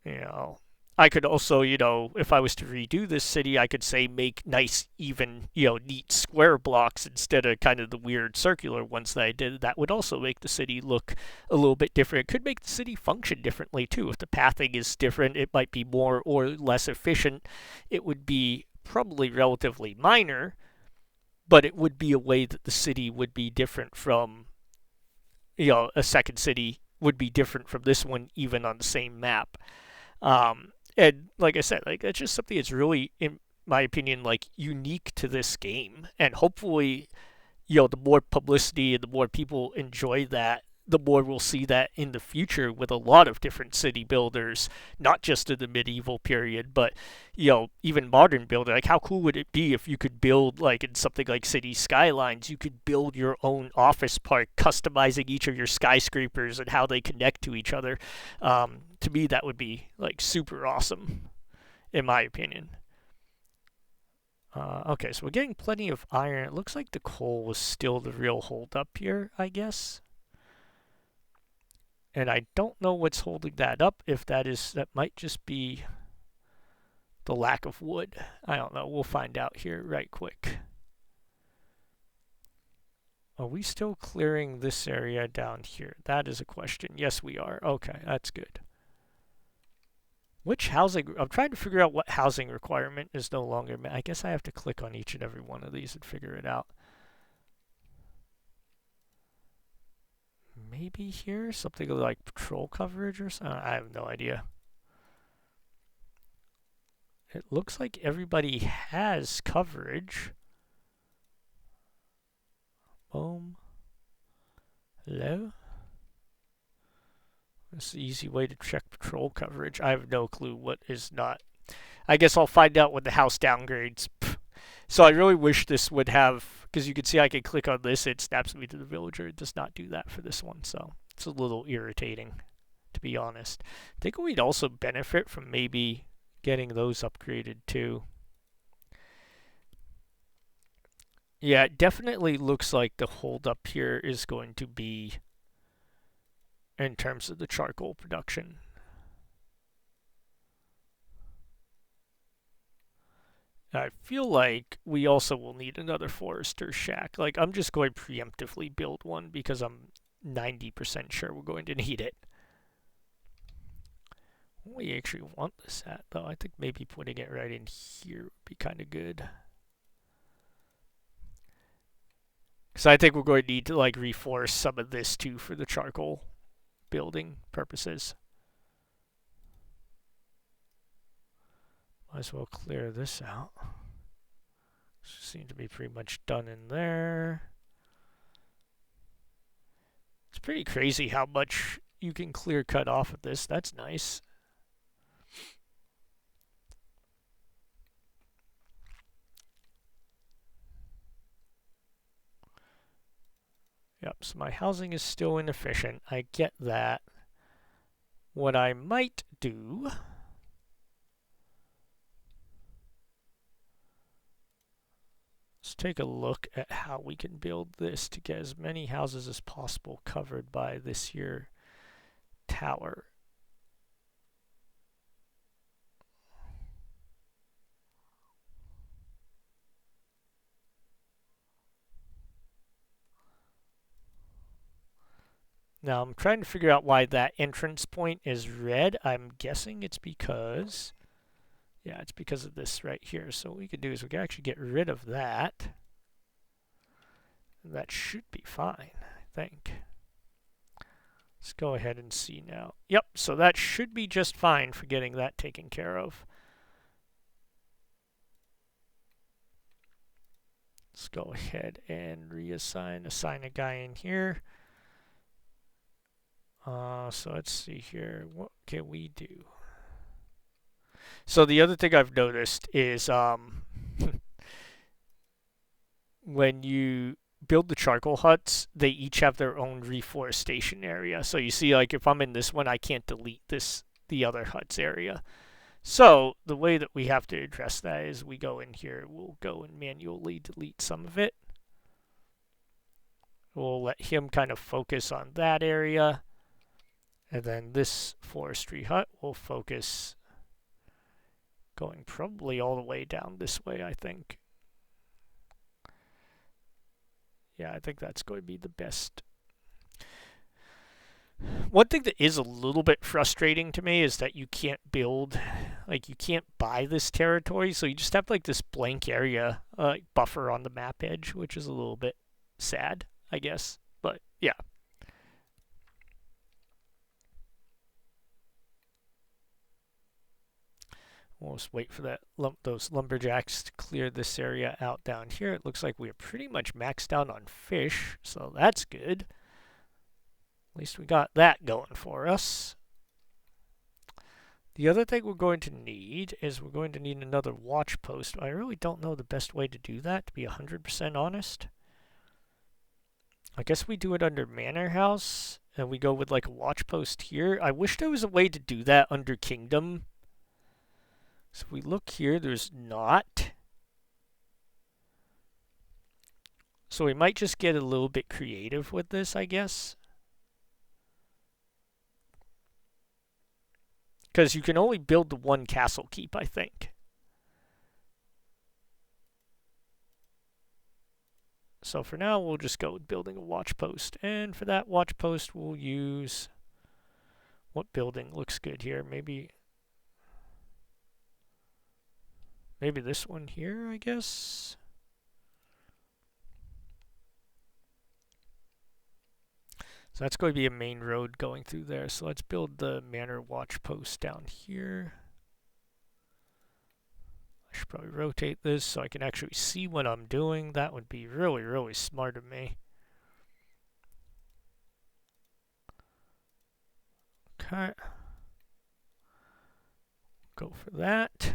You know, I could also, if I was to redo this city, I could say make nice, even, neat square blocks instead of kind of the weird circular ones that I did. That would also make the city look a little bit different. It could make the city function differently too. If the pathing is different, it might be more or less efficient. It would be probably relatively minor, but it would be a way that the city would be different from, a second city would be different from this one, even on the same map. And like I said, like that's just something that's really, in my opinion, like unique to this game. And hopefully, the more publicity and the more people enjoy that, the more we'll see that in the future with a lot of different city builders, not just in the medieval period, but even modern builder. Like, how cool would it be if you could build, like in something like City Skylines, you could build your own office park, customizing each of your skyscrapers and how they connect to each other. To me, that would be like super awesome, in my opinion. Okay, so we're getting plenty of iron. It looks like the coal was still the real holdup here, I guess. And I don't know what's holding that up. If that might just be the lack of wood. I don't know. We'll find out here right quick. Are we still clearing this area down here? That is a question. Yes, we are. Okay, that's good. Which housing? I'm trying to figure out what housing requirement is no longer met. I guess I have to click on each and every one of these and figure it out. Maybe here? Something like patrol coverage or something? I have no idea. It looks like everybody has coverage. Boom. Hello? That's the easy way to check patrol coverage. I have no clue what is not. I guess I'll find out when the house downgrades. So I really wish this would have, because you can see I can click on this, it snaps me to the villager. It does not do that for this one, so it's a little irritating, to be honest. I think we'd also benefit from maybe getting those upgraded too. Yeah, it definitely looks like the holdup here is going to be in terms of the charcoal production. I feel like we also will need another forester shack. Like, I'm just going to preemptively build one because I'm 90% sure we're going to need it. What we actually want this at, though, I think maybe putting it right in here would be kind of good. Because I think we're going to need to, like, reforest some of this, too, for the charcoal building purposes. Might as well clear this out. Seems to be pretty much done in there. It's pretty crazy how much you can clear cut off of this. That's nice. Yep, so my housing is still inefficient. I get that. What I might do... Let's take a look at how we can build this to get as many houses as possible covered by this here tower. Now I'm trying to figure out why that entrance point is red. I'm guessing it's because... Yeah, it's because of this right here. So what we could do is we can actually get rid of that. That should be fine, I think. Let's go ahead and see now. Yep, so that should be just fine for getting that taken care of. Let's go ahead and assign a guy in here. So let's see here. What can we do? So the other thing I've noticed is when you build the charcoal huts, they each have their own reforestation area. So you see, like if I'm in this one, I can't delete the other huts area. So the way that we have to address that is we go in here, we'll go and manually delete some of it. We'll let him kind of focus on that area. And then this forestry hut will focus going probably all the way down this way, I think. Yeah, I think that's going to be the best. One thing that is a little bit frustrating to me is that you can't build, like you can't buy this territory, so you just have like this blank area buffer on the map edge, which is a little bit sad, I guess. But yeah. We'll just wait for those lumberjacks to clear this area out down here. It looks like we're pretty much maxed out on fish, so that's good. At least we got that going for us. The other thing we're going to need is we're going to need another watch post. I really don't know the best way to do that, to be 100% honest. I guess we do it under Manor House, and we go with like a watch post here. I wish there was a way to do that under Kingdom. So if we look here, there's not. So we might just get a little bit creative with this, I guess. Because you can only build the one castle keep, I think. So for now, we'll just go with building a watch post. And for that watch post, we'll use... What building looks good here? Maybe this one here, I guess? So that's going to be a main road going through there. So let's build the manor watch post down here. I should probably rotate this so I can actually see what I'm doing. That would be really, really smart of me. Okay. Go for that.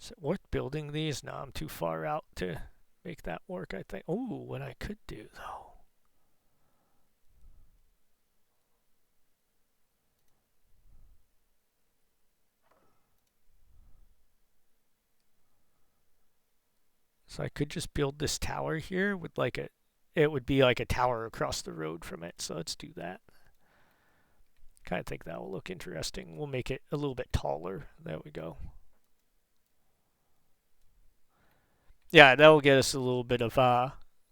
Is it worth building these? No, I'm too far out to make that work, I think. Oh, what I could do, though. So I could just build this tower here with like a... It would be like a tower across the road from it, so let's do that. Kind of think that will look interesting. We'll make it a little bit taller. There we go. Yeah, that will get us a little bit of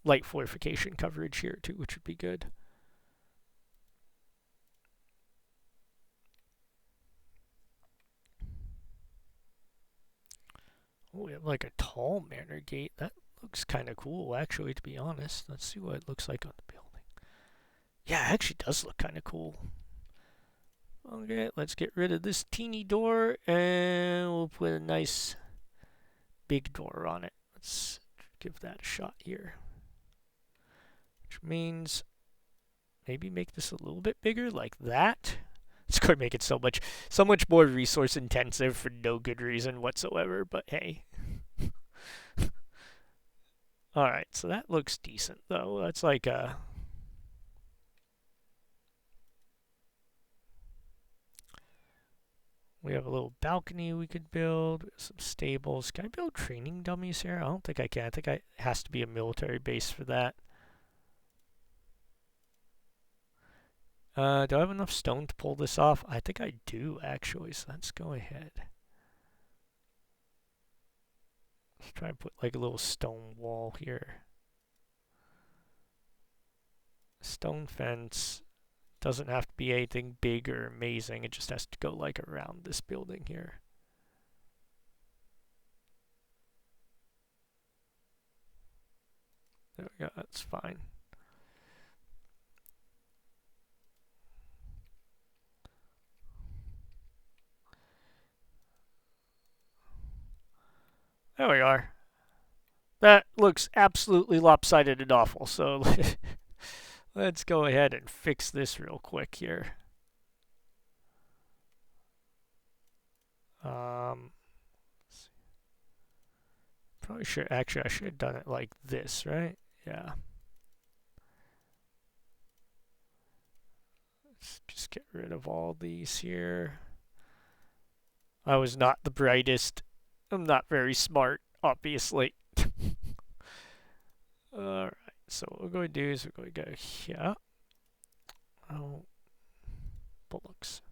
light fortification coverage here too, which would be good. Oh, we have like a tall manor gate. That looks kind of cool, actually, to be honest. Let's see what it looks like on the building. Yeah, it actually does look kind of cool. Okay, let's get rid of this teeny door, and we'll put a nice big door on it. Let's give that a shot here. Which means maybe make this a little bit bigger, like that. It's going to make it so much more resource intensive for no good reason whatsoever, but hey. Alright, so that looks decent, though. That's like a... We have a little balcony we could build, some stables. Can I build training dummies here? I don't think I can. I think it has to be a military base for that. Do I have enough stone to pull this off? I think I do, actually, so let's go ahead. Let's try and put like a little stone wall here. Stone fence doesn't have to be anything big or amazing. It just has to go like around this building here. There we go, that's fine. There we are. That looks absolutely lopsided and awful, so Let's go ahead and fix this real quick here. Probably should, actually, I should have done it like this, right? Yeah. Let's just get rid of all these here. I was not the brightest. I'm not very smart, obviously. Alright, so what we're going to do is we're going to go here. Oh, bullocks.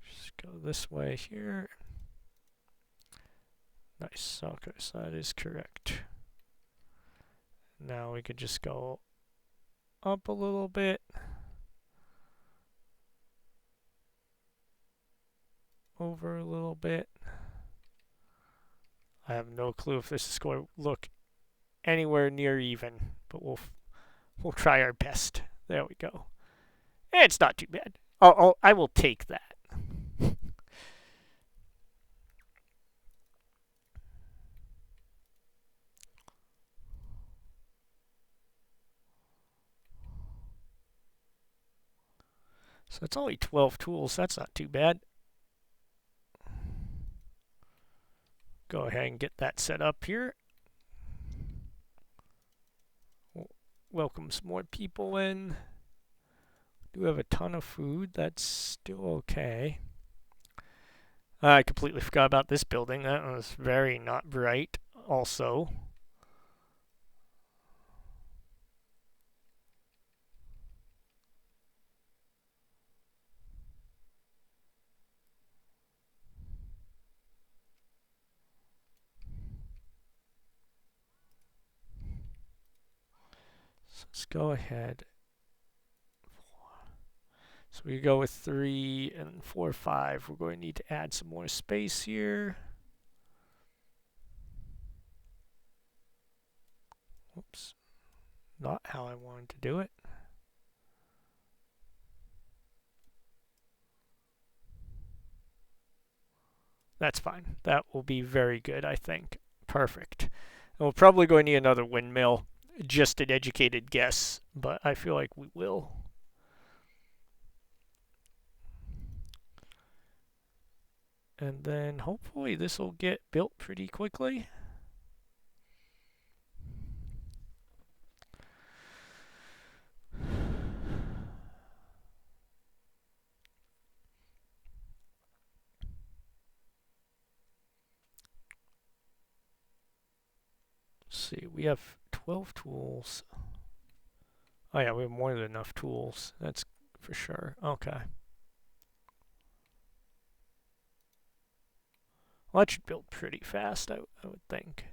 Just go this way here. Nice. Okay, so that is correct. Now we could just go up a little bit. Over a little bit. I have no clue if this is going to look anywhere near even, but we'll try our best. There we go. It's not too bad. I will take that. So it's only 12 tools. That's not too bad. Go ahead and get that set up here. Welcome some more people in. Do have a ton of food. That's still okay. I completely forgot about this building. That was very not bright also. So let's go ahead. So we go with 3 and 4, 5. We're going to need to add some more space here. Whoops. Not how I wanted to do it. That's fine. That will be very good, I think. Perfect. And we'll probably go need another windmill. Just an educated guess, but I feel like we will. And then hopefully this will get built pretty quickly. Let's see, we have 12 tools. Oh yeah, we have more than enough tools. That's for sure. Okay. Well, that should build pretty fast, I would think.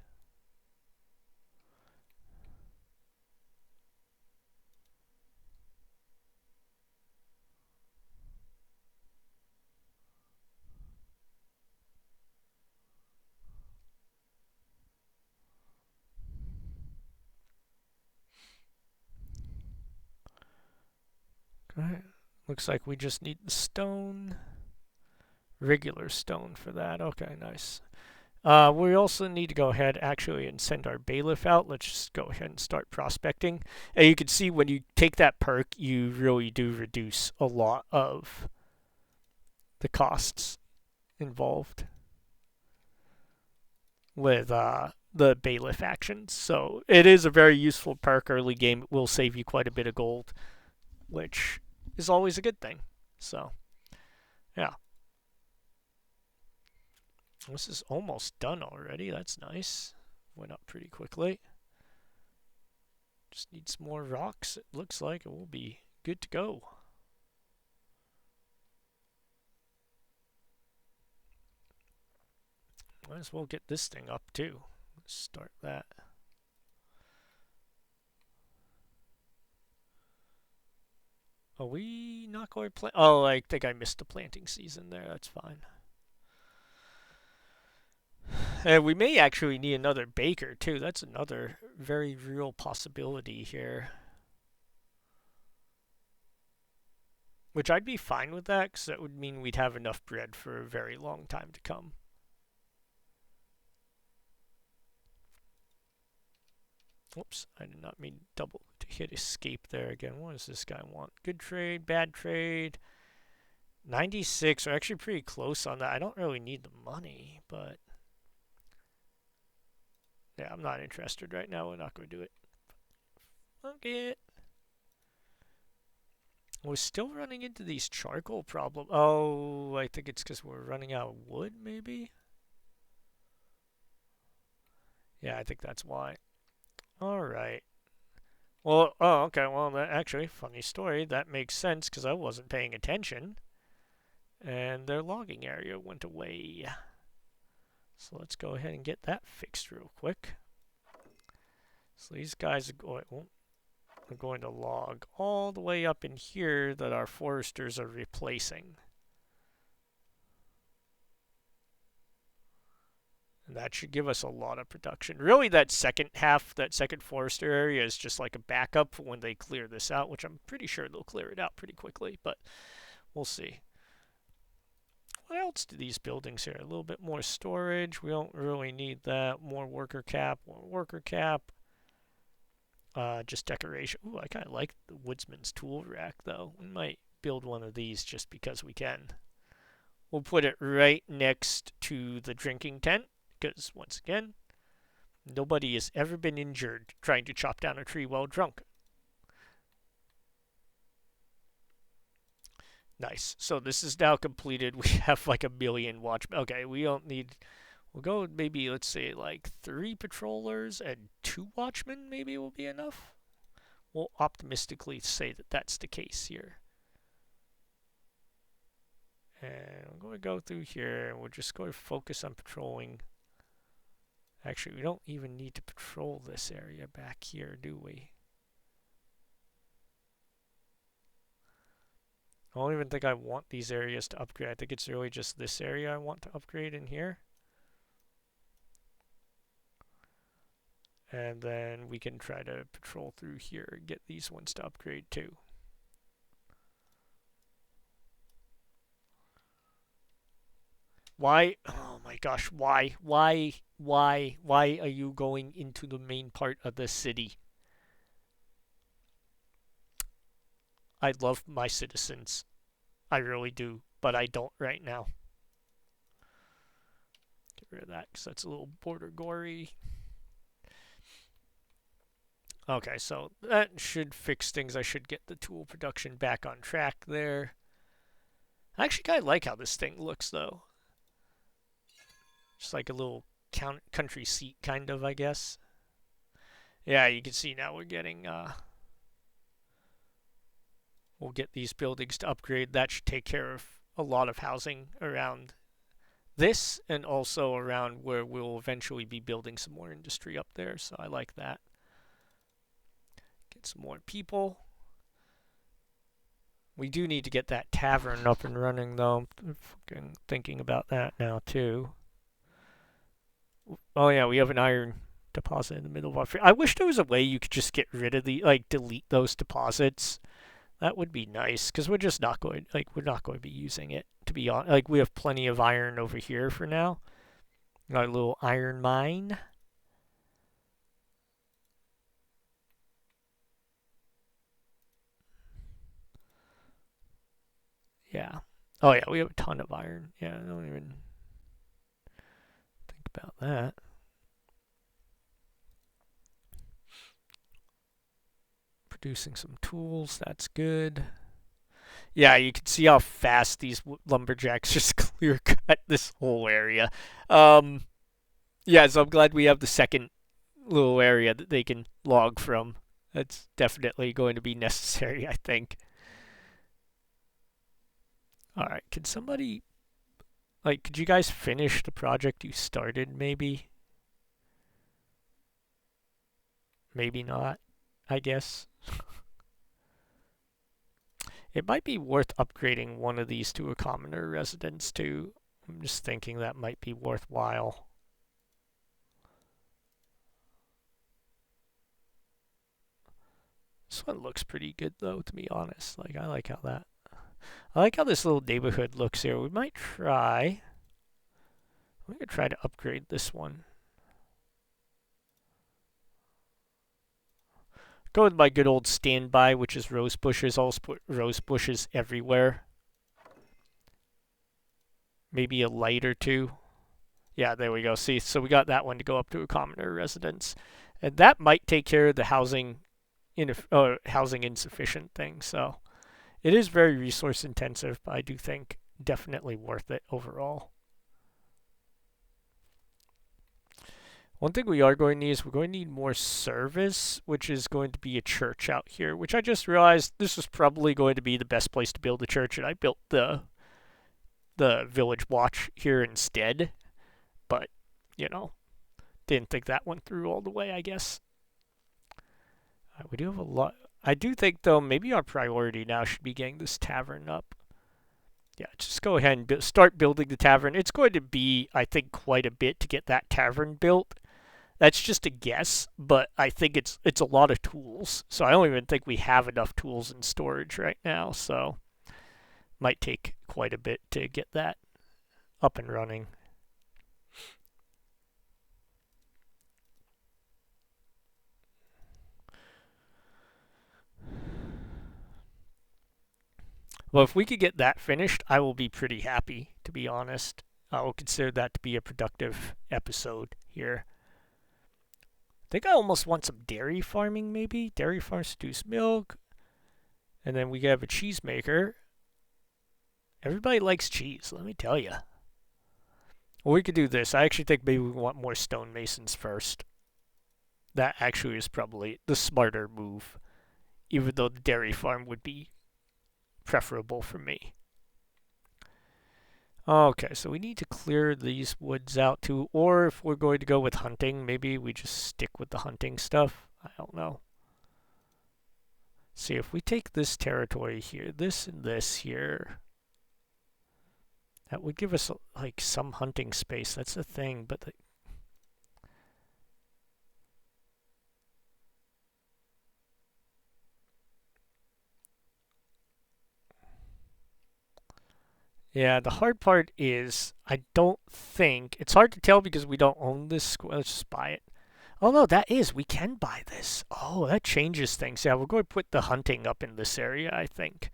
Okay. Looks like we just need the stone. Regular stone for that. Okay, nice. We also need to go ahead actually and send our bailiff out. Let's just go ahead and start prospecting. And you can see when you take that perk, you really do reduce a lot of the costs involved with the bailiff actions. So it is a very useful perk early game. It will save you quite a bit of gold, which is always a good thing. So, yeah. This is almost done already. That's nice. Went up pretty quickly. Just need some more rocks. It looks like it will be good to go. Might as well get this thing up too. Let's start that. Are we not going to plant? Oh, I think I missed the planting season there. That's fine. And we may actually need another baker too. That's another very real possibility here. Which I'd be fine with that, because that would mean we'd have enough bread for a very long time to come. Oops, I did not mean double to hit escape there again. What does this guy want? Good trade, bad trade. 96 are actually pretty close on that. I don't really need the money, but yeah, I'm not interested right now. We're not going to do it. Okay. We're still running into these charcoal problems. Oh, I think it's because we're running out of wood, maybe? Yeah, I think that's why. Alright. Well, oh, okay. Well, that actually, funny story. That makes sense because I wasn't paying attention. And their logging area went away. So let's go ahead and get that fixed real quick. So these guys are going to log all the way up in here that our foresters are replacing. And that should give us a lot of production. Really, that second half, that second forester area is just like a backup for when they clear this out, which I'm pretty sure they'll clear it out pretty quickly, but we'll see. What else do these buildings here? A little bit more storage. We don't really need that. More worker cap. Just decoration. Ooh, I kind of like the woodsman's tool rack, though. We might build one of these just because we can. We'll put it right next to the drinking tent, because, once again, nobody has ever been injured trying to chop down a tree while drunk. Nice. So this is now completed. We have like a million watchmen. Okay, we don't need... We'll go maybe, let's say, like 3 patrollers and 2 watchmen maybe will be enough. We'll optimistically say that that's the case here. And I'm going to go through here, and we're just going to focus on patrolling. Actually, we don't even need to patrol this area back here, do we? I don't even think I want these areas to upgrade. I think it's really just this area I want to upgrade in here. And then we can try to patrol through here and get these ones to upgrade too. Why? Oh my gosh, why? Why are you going into the main part of the city? I love my citizens. I really do, but I don't right now. Get rid of that because that's a little border gory. Okay, so that should fix things. I should get the tool production back on track there. I actually kind of like how this thing looks, though. Just like a little country seat, kind of, I guess. Yeah, you can see now we're getting... we'll get these buildings to upgrade. That should take care of a lot of housing around this and also around where we'll eventually be building some more industry up there. So I like that. Get some more people. We do need to get that tavern up and running, though. I'm thinking about that now, too. Oh, yeah, we have an iron deposit in the middle of our... I wish there was a way you could just get rid of the... Like, delete those deposits. That would be nice, because we're just not going... Like, we're not going to be using it, to be honest. Like, we have plenty of iron over here for now. Our little iron mine. Yeah. Oh, yeah, we have a ton of iron. Yeah, I don't even think about that. Producing some tools, that's good. Yeah, you can see how fast these lumberjacks just clear cut this whole area. Yeah, so I'm glad we have the second little area that they can log from. That's definitely going to be necessary, I think. Alright, can somebody... Like, could you guys finish the project you started, maybe? Maybe not, I guess. It might be worth upgrading one of these to a commoner residence, too. I'm just thinking that might be worthwhile. This one looks pretty good, though, to be honest. Like, I like how that... I like how this little neighborhood looks here. We might try. We could try to upgrade this one. Go with my good old standby, which is rose bushes. I'll put rose bushes everywhere. Maybe a light or two. Yeah, there we go. See, so we got that one to go up to a commoner residence. And that might take care of the housing insufficient thing. So it is very resource intensive, but I do think definitely worth it overall. One thing we are going to need is we're going to need more service, which is going to be a church out here, which I just realized this was probably going to be the best place to build a church, and I built the village watch here instead. But, didn't think that went through all the way, I guess. We do have a lot. I do think, though, maybe our priority now should be getting this tavern up. Yeah, just go ahead and start building the tavern. It's going to be, I think, quite a bit to get that tavern built. That's just a guess, but I think it's a lot of tools. So I don't even think we have enough tools in storage right now. So might take quite a bit to get that up and running. Well, if we could get that finished, I will be pretty happy, to be honest. I will consider that to be a productive episode here. I think I almost want some dairy farming, maybe. Dairy farms produce milk. And then we have a cheese maker. Everybody likes cheese, let me tell you. Well, we could do this. I actually think maybe we want more stonemasons first. That actually is probably the smarter move. Even though the dairy farm would be preferable for me. Okay, so we need to clear these woods out too, or if we're going to go with hunting, maybe we just stick with the hunting stuff. I don't know. See, if we take this territory here, this and this here, that would give us like some hunting space. That's the thing, but yeah, the hard part is I don't think it's hard to tell because we don't own this. Let's just buy it. Oh no, we can buy this. Oh, that changes things. Yeah, we're going to put the hunting up in this area, I think.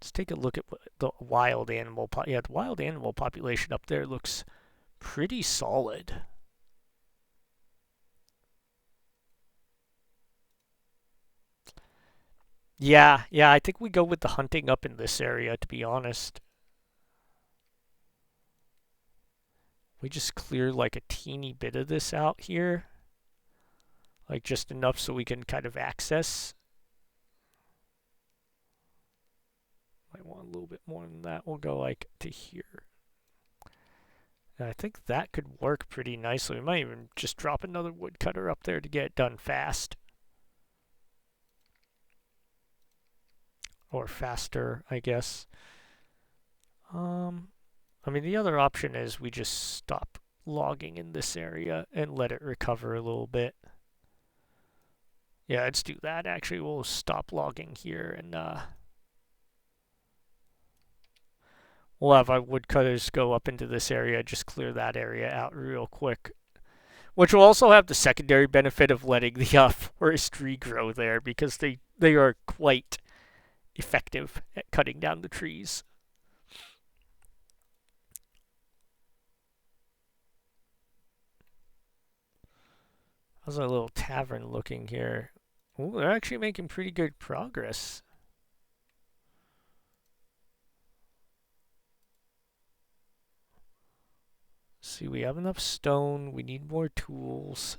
Let's take a look at the wild animal. Yeah, the wild animal population up there looks pretty solid. Yeah, I think we go with the hunting up in this area, to be honest. We just clear like a teeny bit of this out here. Like just enough so we can kind of access. Might want a little bit more than that. We'll go like to here. And I think that could work pretty nicely. We might even just drop another woodcutter up there to get it done fast. Or faster, I guess. I mean, the other option is we just stop logging in this area and let it recover a little bit. Yeah, let's do that. Actually, we'll stop logging here and we'll have our woodcutters go up into this area, just clear that area out real quick. Which will also have the secondary benefit of letting the forestry grow there because they are quite effective at cutting down the trees. How's our little tavern looking here? Ooh, they're actually making pretty good progress. See, we have enough stone. We need more tools.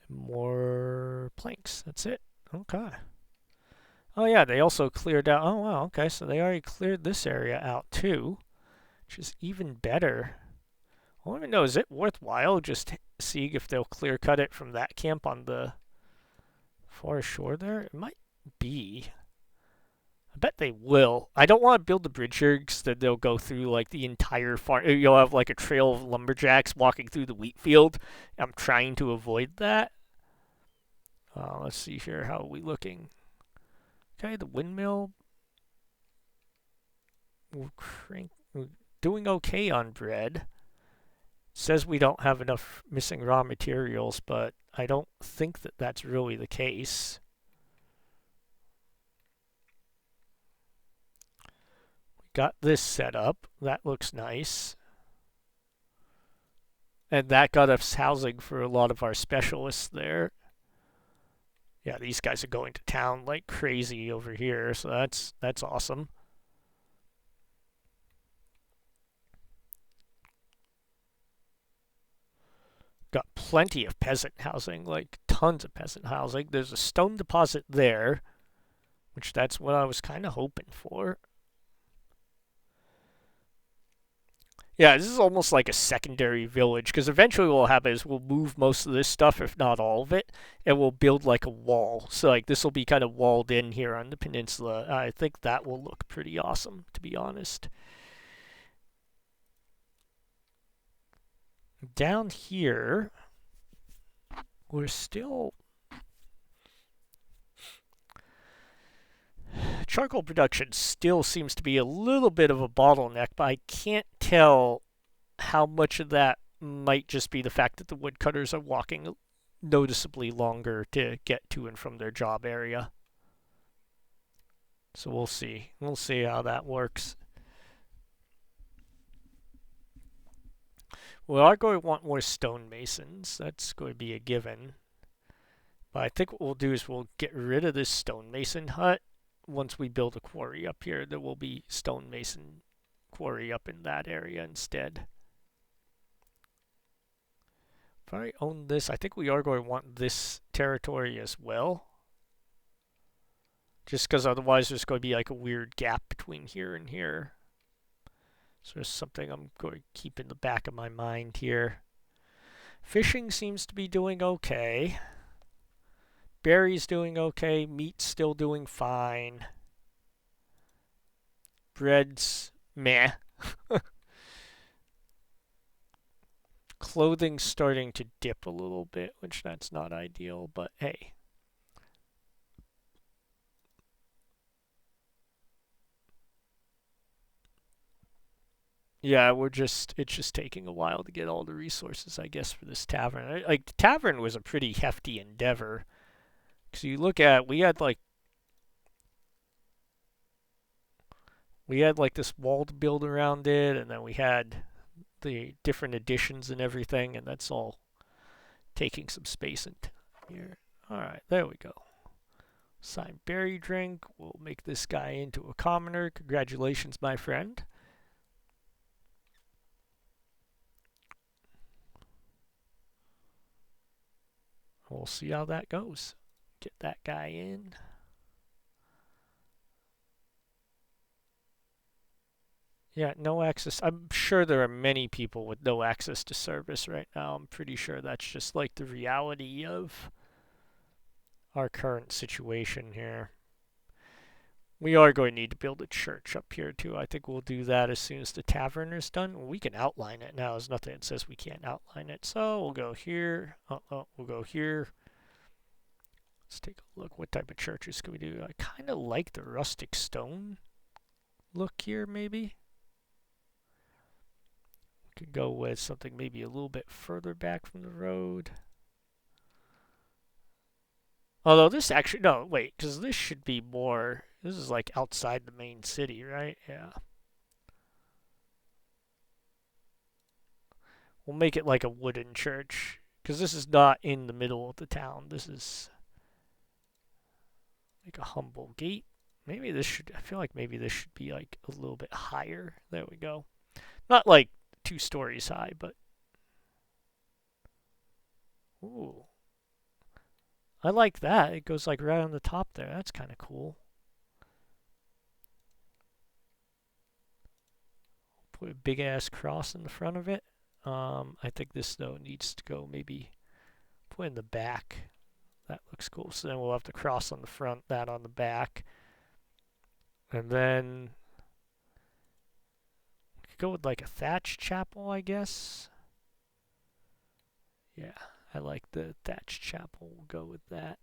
And more planks. That's it. Okay. Oh yeah, they also cleared out. Oh wow, okay, so they already cleared this area out too, which is even better. I want to know, is it worthwhile just seeing if they'll clear cut it from that camp on the far shore there? It might be. I bet they will. I don't want to build the bridge here because then they'll go through like the entire farm. You'll have like a trail of lumberjacks walking through the wheat field. I'm trying to avoid that. Let's see here. How are we looking? Okay, the windmill. we're doing okay on bread. Says we don't have enough missing raw materials, but I don't think that that's really the case. We got this set up. That looks nice. And that got us housing for a lot of our specialists there. Yeah, these guys are going to town like crazy over here, so that's awesome. Got plenty of peasant housing, like tons of peasant housing. There's a stone deposit there, which that's what I was kind of hoping for. Yeah, this is almost like a secondary village because eventually what will happen is we'll move most of this stuff, if not all of it, and we'll build like a wall. So like this will be kind of walled in here on the peninsula. I think that will look pretty awesome, to be honest. Down here, we're still charcoal production still seems to be a little bit of a bottleneck, but I can't tell how much of that might just be the fact that the woodcutters are walking noticeably longer to get to and from their job area. So we'll see. We'll see how that works. We are going to want more stonemasons. That's going to be a given. But I think what we'll do is we'll get rid of this stonemason hut. Once we build a quarry up here, there will be stonemason quarry up in that area instead. If I own this, I think we are going to want this territory as well. Just because otherwise there's going to be like a weird gap between here and here. So there's something I'm going to keep in the back of my mind here. Fishing seems to be doing okay. Berries doing okay. Meat's still doing fine. Bread's meh. Clothing's starting to dip a little bit, which that's not ideal, but hey. Yeah, it's just taking a while to get all the resources, I guess, for this tavern. Like, the tavern was a pretty hefty endeavor. Because you look at, we had like this wall to build around it, and then we had the different additions and everything, and that's all taking some space in here. Alright, there we go. Sign berry drink. We'll make this guy into a commoner. Congratulations, my friend. We'll see how that goes. Get that guy in. Yeah, no access. I'm sure there are many people with no access to service right now. I'm pretty sure that's just like the reality of our current situation here. We are going to need to build a church up here too. I think we'll do that as soon as the tavern is done. We can outline it now. There's nothing that says we can't outline it. So we'll go here. We'll go here. Let's take a look. What type of churches can we do? I kind of like the rustic stone look here, maybe. We could go with something maybe a little bit further back from the road. Although this actually, no, wait, because this should be more, this is like outside the main city, right? Yeah. We'll make it like a wooden church, because this is not in the middle of the town. This is like a humble gate. Maybe this should, I feel like maybe this should be like a little bit higher. There we go. Not like 2 stories high, but. Ooh. I like that. It goes like right on the top there. That's kind of cool. Put a big ass cross in the front of it. I think this though needs to go maybe put in the back. That looks cool. So then we'll have the cross on the front, that on the back. And then we could go with like a thatched chapel, I guess. Yeah, I like the thatched chapel. We'll go with that.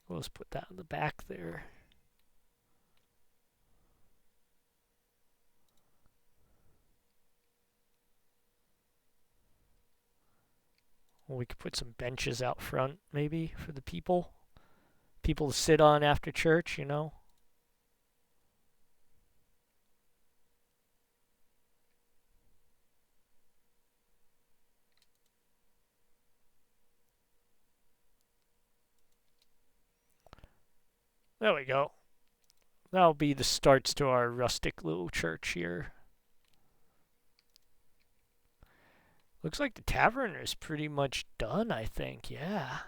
We'll just put that on the back there. Well, we could put some benches out front, maybe, for the people. People to sit on after church, you know? There we go. That'll be the starts to our rustic little church here. Looks like the tavern is pretty much done, I think. Yeah.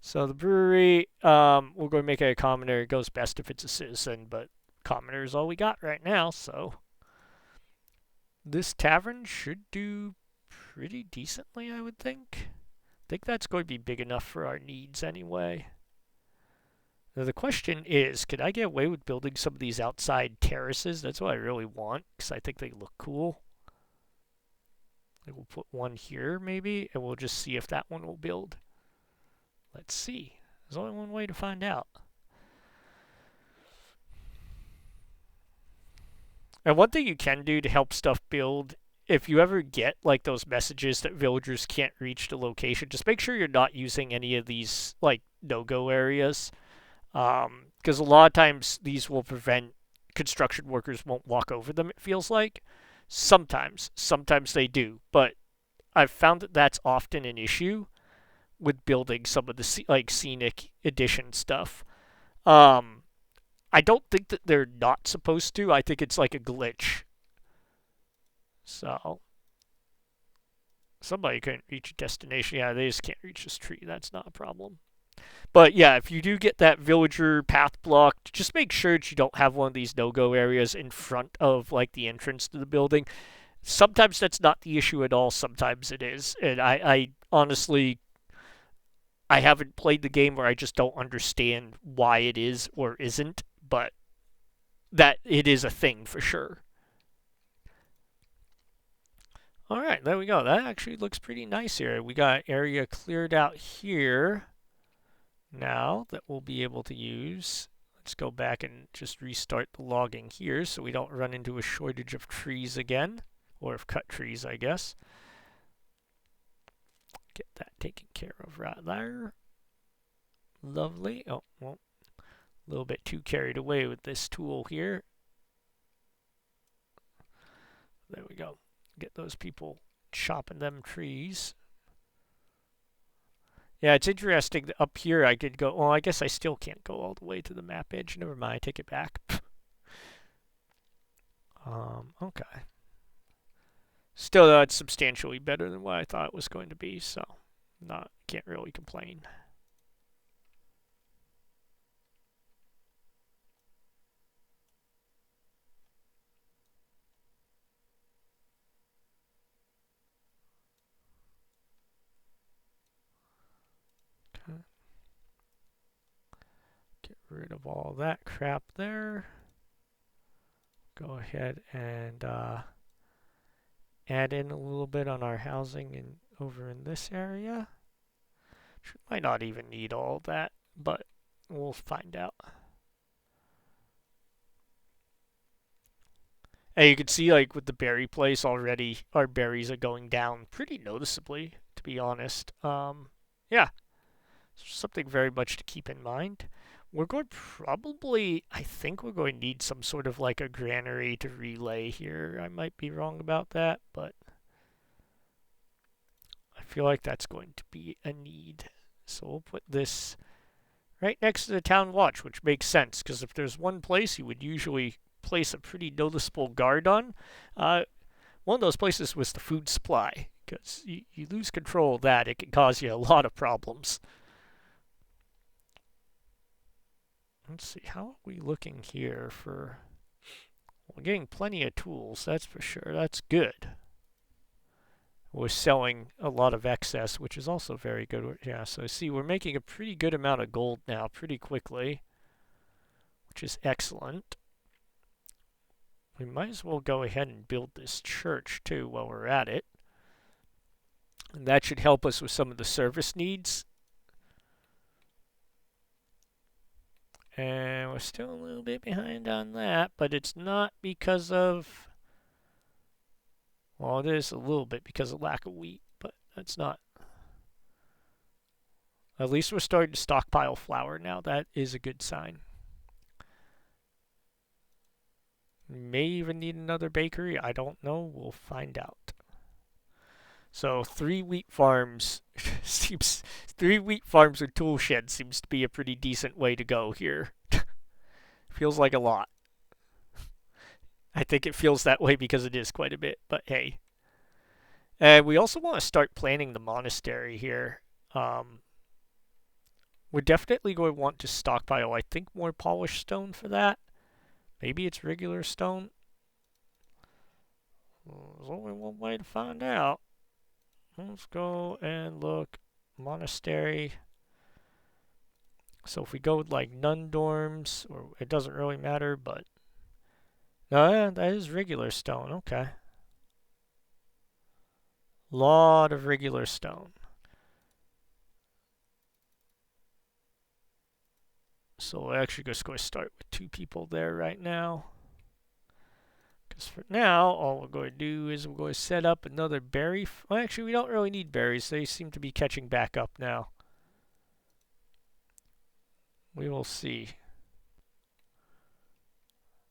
So the brewery, we're going to make it a commoner. It goes best if it's a citizen, but commoner is all we got right now, so this tavern should do pretty decently, I would think. I think that's going to be big enough for our needs anyway. Now the question is, could I get away with building some of these outside terraces? That's what I really want, because I think they look cool. Like we'll put one here, maybe, and we'll just see if that one will build. Let's see. There's only one way to find out. And one thing you can do to help stuff build, if you ever get like those messages that villagers can't reach the location, just make sure you're not using any of these like no-go areas. Because a lot of times these will prevent construction workers won't walk over them, it feels like. Sometimes they do, but I've found that that's often an issue with building some of the like scenic edition stuff. I don't think that they're not supposed to. I think it's like a glitch. So somebody couldn't reach a destination. Yeah, they just can't reach this tree. That's not a problem. But yeah, if you do get that villager path blocked, just make sure that you don't have one of these no-go areas in front of like the entrance to the building. Sometimes that's not the issue at all. Sometimes it is. And I honestly, I haven't played the game where I just don't understand why it is or isn't, but that it is a thing for sure. All right, there we go. That actually looks pretty nice here. We got area cleared out here now that we'll be able to use. Let's go back and just restart the logging here so we don't run into a shortage of trees again, or of cut trees, I guess. Get that taken care of right there. Lovely. Oh, well, a little bit too carried away with this tool here. There we go. Get those people chopping them trees. Yeah, it's interesting that up here I could go. Well, I guess I still can't go all the way to the map edge. Never mind, take it back. Okay. Still, though, it's substantially better than what I thought it was going to be, so can't really complain. Okay. Get rid of all that crap there. Go ahead and add in a little bit on our housing and over in this area. Might not even need all that, but we'll find out. And you can see, like, with the berry place already, our berries are going down pretty noticeably, to be honest. Yeah, something very much to keep in mind. We're going I think we're going to need some sort of like a granary to relay here. I might be wrong about that, but I feel like that's going to be a need. So we'll put this right next to the town watch, which makes sense, because if there's one place you would usually place a pretty noticeable guard on, one of those places was the food supply, because you lose control of that, it can cause you a lot of problems. Let's see, how are we looking here for... We're getting plenty of tools, that's for sure. That's good. We're selling a lot of excess, which is also very good. Yeah, so see, we're making a pretty good amount of gold now pretty quickly, which is excellent. We might as well go ahead and build this church, too, while we're at it. And that should help us with some of the service needs. And we're still a little bit behind on that, but it's not because of... Well, it is a little bit because of lack of wheat, but That's not. At least we're starting to stockpile flour now. That is a good sign. May even need another bakery. I don't know. We'll find out. So 3 wheat farms seems 3 wheat farms with tool sheds seems to be a pretty decent way to go here. Feels like a lot. I think it feels that way because it is quite a bit, but hey. And we also want to start planning the monastery here. Um, we're definitely going to want to stockpile, I think, more polished stone for that. Maybe it's regular stone. There's only one way to find out. Let's go and look. Monastery. So if we go with like nun dorms, or it doesn't really matter, but no, yeah, that is regular stone. Okay. Lot of regular stone. So we're actually just going to start with 2 people there right now. Because for now, all we're going to do is we're going to set up another berry. Well, actually, we don't really need berries. They seem to be catching back up now. We will see.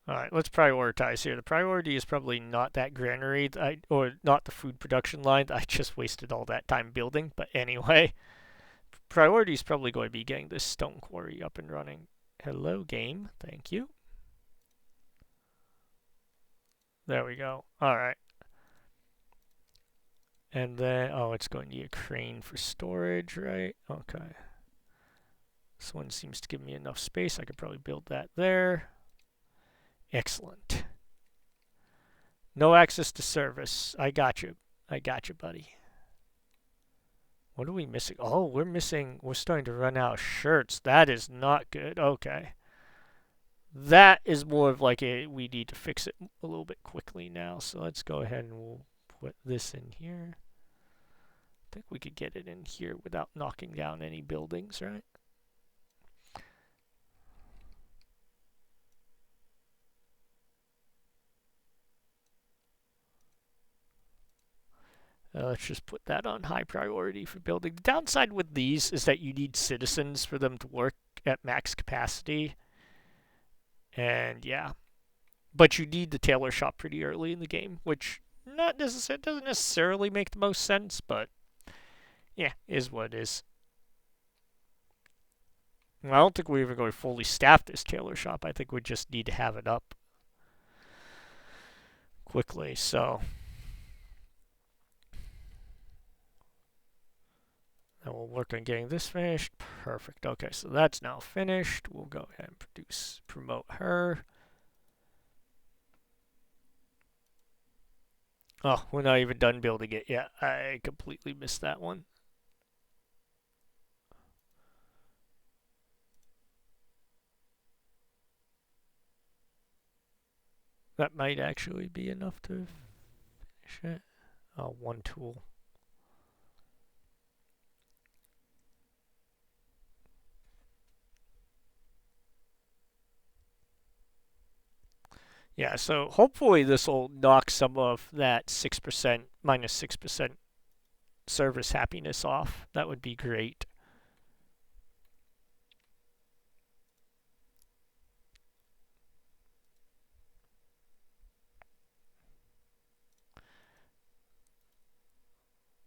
Alright, let's prioritize here. The priority is probably not that granary, or not the food production line. I just wasted all that time building. But anyway, priority is probably going to be getting this stone quarry up and running. Hello, game. Thank you. There we go. Alright. And then, oh, it's going to need a crane for storage, right? Okay. This one seems to give me enough space. I could probably build that there. Excellent. No access to service. I got you. I got you, buddy. What are we missing? Oh, we're starting to run out of shirts. That is not good. Okay. That is more of like we need to fix it a little bit quickly now. So let's go ahead and we'll put this in here. I think we could get it in here without knocking down any buildings, right? Let's just put that on high priority for building. The downside with these is that you need citizens for them to work at max capacity. And yeah. But you need the tailor shop pretty early in the game, which doesn't necessarily make the most sense, but yeah, is what it is. I don't think we're even going to fully staff this tailor shop. I think we just need to have it up quickly, so. And we'll work on getting this finished. Perfect. Okay, so that's now finished. We'll go ahead and promote her. Oh, we're not even done building it yet. I completely missed that one. That might actually be enough to finish it. Oh, one tool. Yeah, so hopefully this will knock some of that 6%, minus 6% service happiness off. That would be great.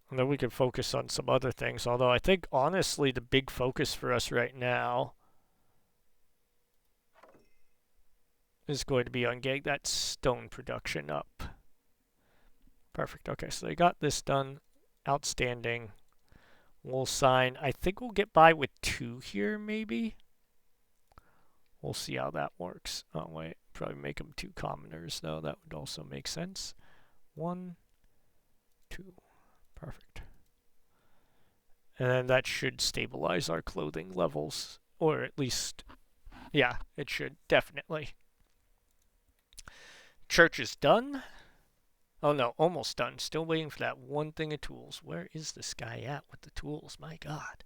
And then we can focus on some other things. Although I think, honestly, the big focus for us right now is going to be on getting that stone production up. Perfect. Okay, so they got this done. Outstanding. We'll sign. I think we'll get by with 2 here, maybe. We'll see how that works. Oh, wait. Probably make them 2 commoners, though. That would also make sense. 1, 2. Perfect. And then that should stabilize our clothing levels. Or at least, yeah, it should. Definitely. Church is done. Oh no, almost done. Still waiting for that one thing of tools. Where is this guy at with the tools? My God.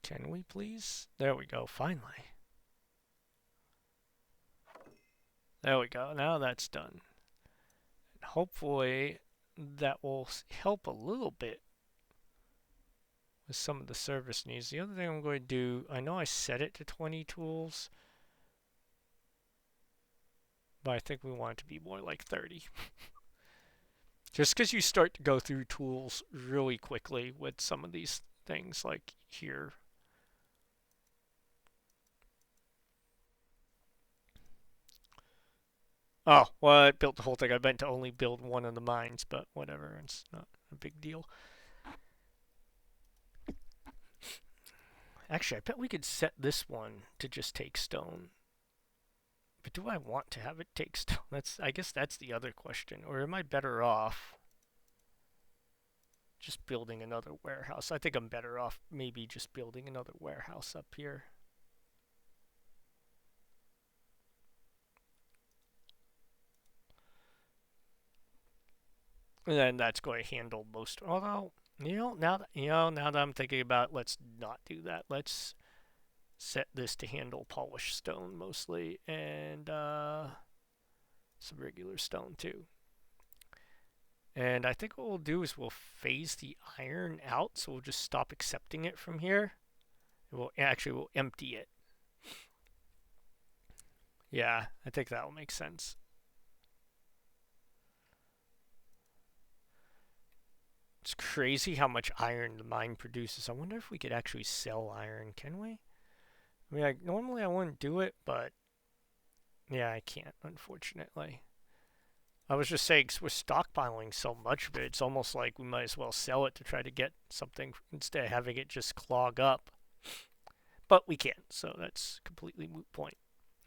Can we please? There we go, finally. There we go, now that's done. And hopefully that will help a little bit with some of the service needs. The other thing I'm going to do, I know I set it to 20 tools, but I think we want it to be more like 30. Just because you start to go through tools really quickly with some of these things, like here. Oh, well, I built the whole thing. I meant to only build one of the mines, but whatever. It's not a big deal. Actually, I bet we could set this one to just take stone. But do I want to have it take stone? I guess that's the other question. Or am I better off just building another warehouse? I think I'm better off maybe just building another warehouse up here. And then that's going to handle most. Although, now that I'm thinking about it, let's not do that. Let's set this to handle polished stone mostly, and some regular stone too. And I think what we'll do is we'll phase the iron out, so we'll just stop accepting it from here. We'll empty it. Yeah, I think that will make sense. It's crazy how much iron the mine produces. I wonder if we could actually sell iron. Can we? I mean, normally I wouldn't do it, but yeah, I can't, unfortunately. I was just saying, 'cause we're stockpiling so much of it, it's almost like we might as well sell it to try to get something instead of having it just clog up. But we can't, so that's completely moot point.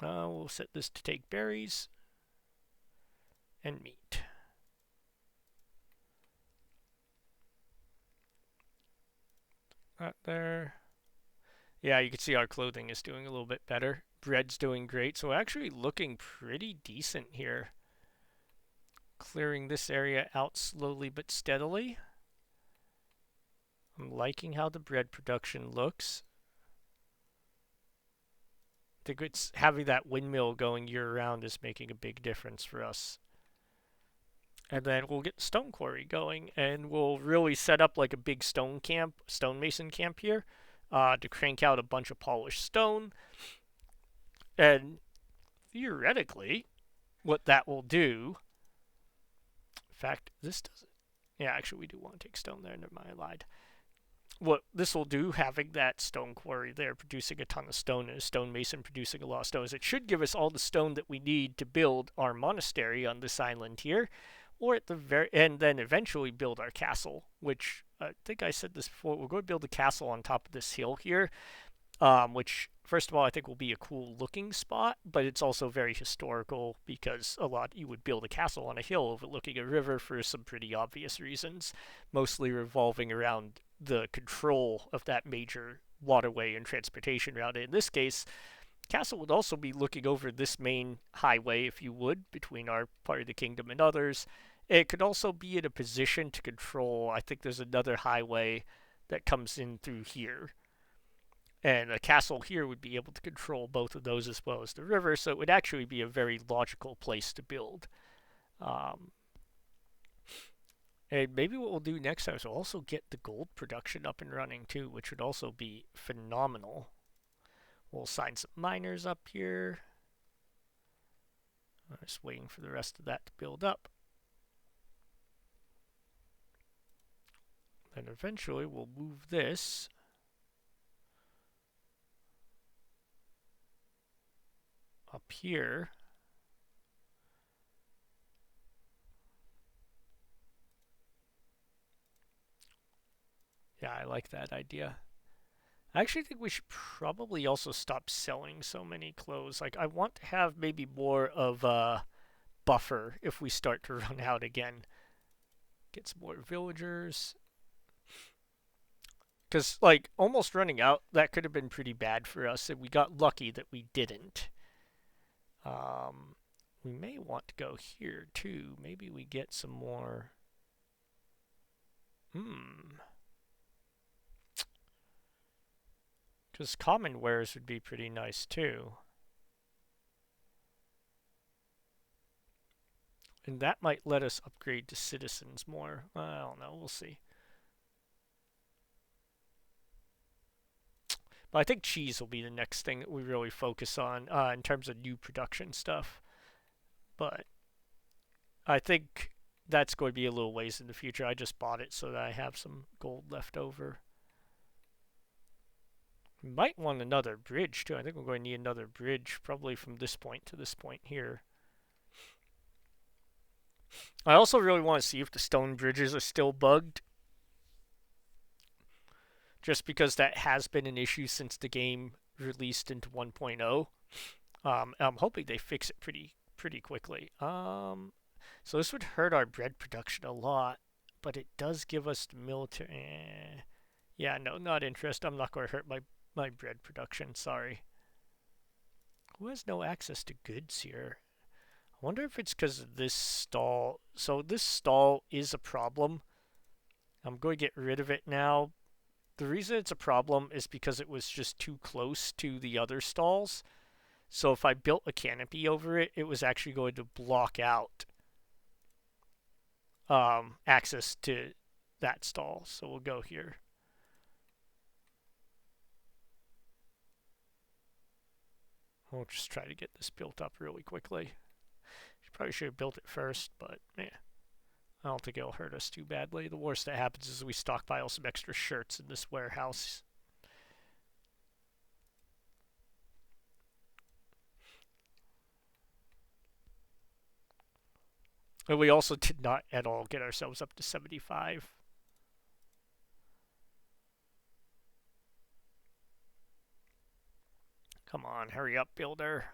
We'll set this to take berries and meat. Not there. Yeah, you can see our clothing is doing a little bit better. Bread's doing great, so actually looking pretty decent here. Clearing this area out slowly but steadily. I'm liking how the bread production looks. I think it's having that windmill going year-round is making a big difference for us. And then we'll get the stone quarry going, and we'll really set up like a big stonemason camp here, to crank out a bunch of polished stone. And theoretically, what that will do, in fact, this doesn't, yeah, actually we do want to take stone there, never mind, I lied. What this will do, having that stone quarry there producing a ton of stone and a stonemason producing a lot of stone, is it should give us all the stone that we need to build our monastery on this island here, or at the and then eventually build our castle, which I think I said this before. We're going to build a castle on top of this hill here, which first of all I think will be a cool looking spot, but it's also very historical because you would build a castle on a hill overlooking a river for some pretty obvious reasons, mostly revolving around the control of that major waterway and transportation route. In this case, castle would also be looking over this main highway, if you would, between our part of the kingdom and others. It could also be in a position to control, I think there's another highway that comes in through here. And a castle here would be able to control both of those as well as the river, so it would actually be a very logical place to build. And maybe what we'll do next time is we'll also get the gold production up and running too, which would also be phenomenal. We'll assign some miners up here. I'm just waiting for the rest of that to build up. Then eventually we'll move this up here. Yeah, I like that idea. I actually think we should probably also stop selling so many clothes. Like, I want to have maybe more of a buffer if we start to run out again. Get some more villagers. Because, like, almost running out, that could have been pretty bad for us, and we got lucky that we didn't. We may want to go here, too. Maybe we get some more... Because common wares would be pretty nice too. And that might let us upgrade to citizens more. I don't know. We'll see. But I think cheese will be the next thing that we really focus on in terms of new production stuff. But I think that's going to be a little ways in the future. I just bought it so that I have some gold left over. We might want another bridge too. I think we're going to need another bridge probably from this point to this point here. I also really want to see if the stone bridges are still bugged. Just because that has been an issue since the game released into 1.0. I'm hoping they fix it pretty quickly. So this would hurt our bread production a lot, but it does give us the military. Yeah, no, not interested. I'm not going to hurt my bread production. Sorry. Who has no access to goods here? I wonder if it's because of this stall. So this stall is a problem. I'm going to get rid of it now. The reason it's a problem is because it was just too close to the other stalls. So if I built a canopy over it, it was actually going to block out access to that stall. So we'll go here. We'll just try to get this built up really quickly. Probably should have built it first, but yeah. I don't think it'll hurt us too badly. The worst that happens is we stockpile some extra shirts in this warehouse. And we also did not at all get ourselves up to 75. Come on, hurry up, builder.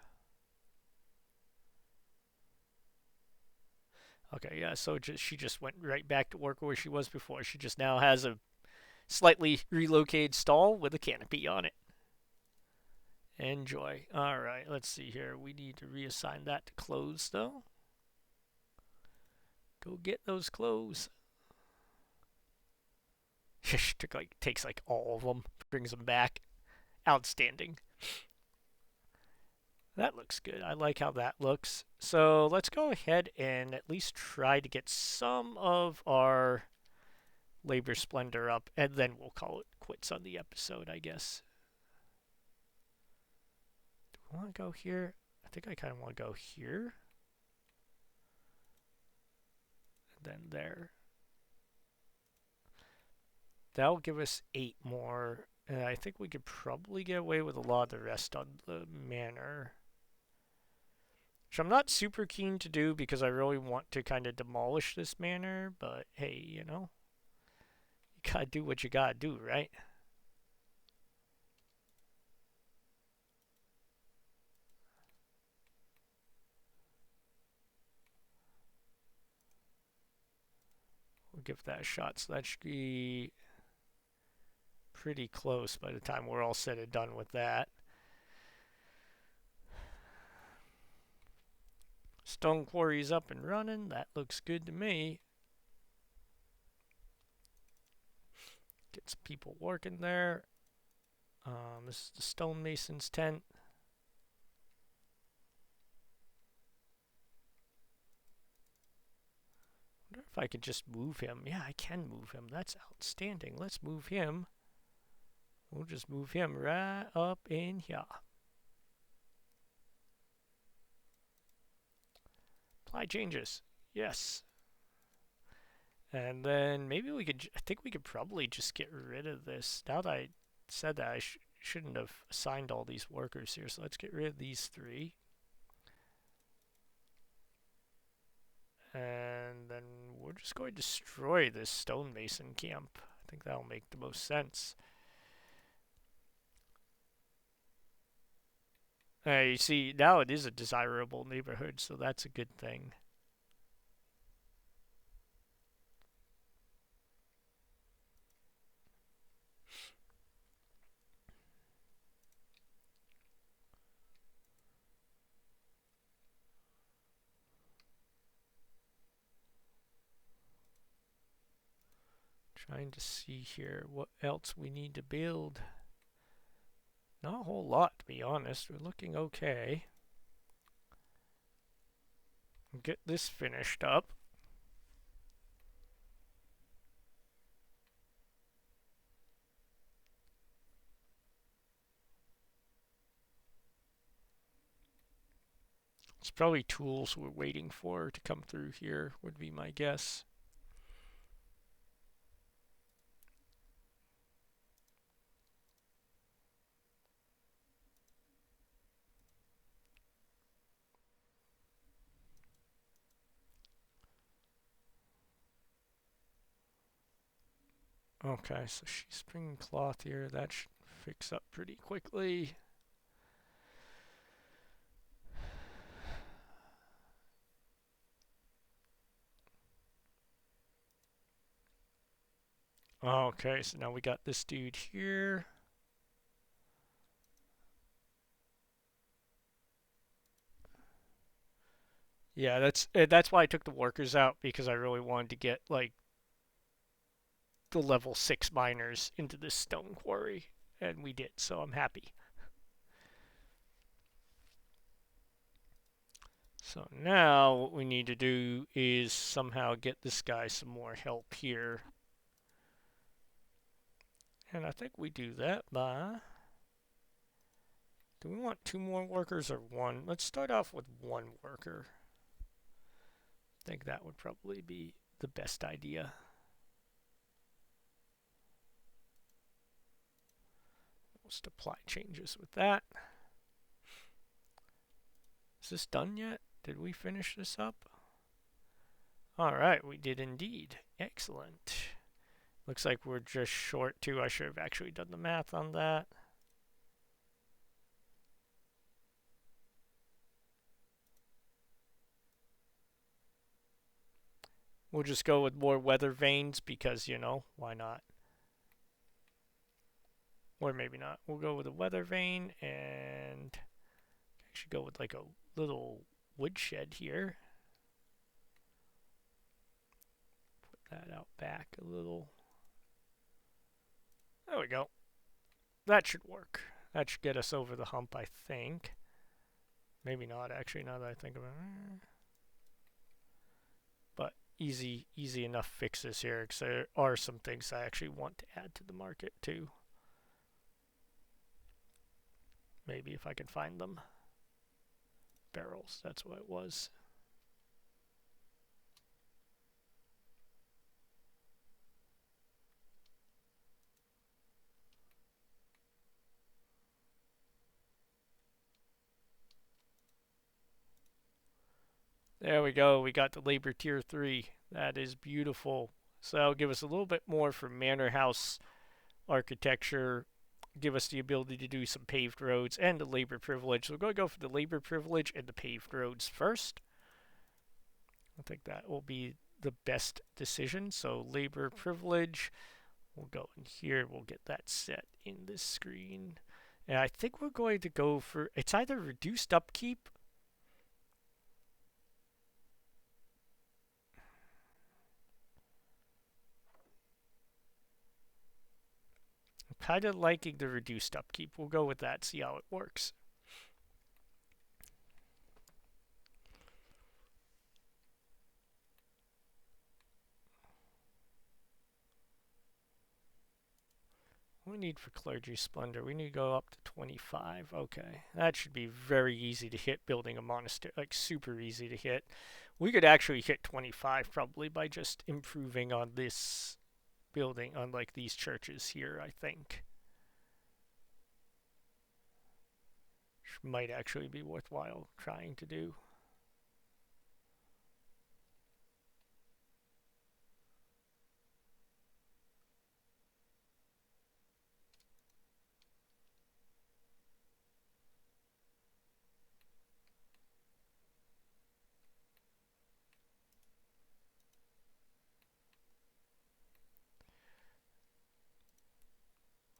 Okay, yeah, so she just went right back to work where she was before. She just now has a slightly relocated stall with a canopy on it. Enjoy. Alright, let's see here. We need to reassign that to clothes, though. Go get those clothes. She takes like all of them, brings them back. Outstanding. That looks good. I like how that looks. So let's go ahead and at least try to get some of our labor splendor up, and then we'll call it quits on the episode, I guess. Do we want to go here? I think I kind of want to go here. And then there. That'll give us 8 more. And I think we could probably get away with a lot of the rest on the manor. Which I'm not super keen to do because I really want to kind of demolish this manor. But hey, you know, you gotta do what you gotta do, right? We'll give that a shot. So that should be pretty close by the time we're all said and done with that. Stone quarry's up and running. That looks good to me. Get some people working there. This is the stonemason's tent. I wonder if I could just move him. Yeah, I can move him. That's outstanding. Let's move him. We'll just move him right up in here. Apply changes. Yes. And then maybe we could, I think we could probably just get rid of this. Now that I said that, I shouldn't have assigned all these workers here. So let's get rid of these 3. And then we're just going to destroy this stonemason camp. I think that'll make the most sense. You see, now it is a desirable neighborhood, so that's a good thing. Trying to see here what else we need to build. Not a whole lot, to be honest. We're looking okay. Get this finished up. It's probably tools we're waiting for to come through here, would be my guess. Okay, so she's bringing cloth here. That should fix up pretty quickly. Okay, so now we got this dude here. Yeah, that's why I took the workers out, because I really wanted to get like the level 6 miners into this stone quarry, and we did, so I'm happy. So now what we need to do is somehow get this guy some more help here. And I think we do that by... Do we want 2 more workers or 1? Let's start off with 1 worker. I think that would probably be the best idea. We'll just apply changes with that. Is this done yet? Did we finish this up? Alright, we did indeed. Excellent. Looks like we're just short too. I should have actually done the math on that. We'll just go with more weather vanes because, you know, why not? Or maybe not. We'll go with a weather vane and actually go with like a little woodshed here. Put that out back a little. There we go. That should work. That should get us over the hump, I think. Maybe not, actually, now that I think about it. But easy enough fixes here, because there are some things I actually want to add to the market, too. Maybe if I can find them. Barrels, that's what it was. There we go. We got the labor tier 3. That is beautiful. So that'll give us a little bit more for manor house architecture, give us the ability to do some paved roads and the labor privilege. So we're going to go for the labor privilege and the paved roads first. I think that will be the best decision. So labor privilege, we'll go in here. We'll get that set in this screen. And I think we're going to go for, it's either reduced upkeep. I'm kind of liking the reduced upkeep. We'll go with that, see how it works. What do we need for Clergy Splendor? We need to go up to 25. Okay. That should be very easy to hit building a monastery. Like, super easy to hit. We could actually hit 25 probably by just improving on this building, on like these churches here, I think. Which might actually be worthwhile trying to do.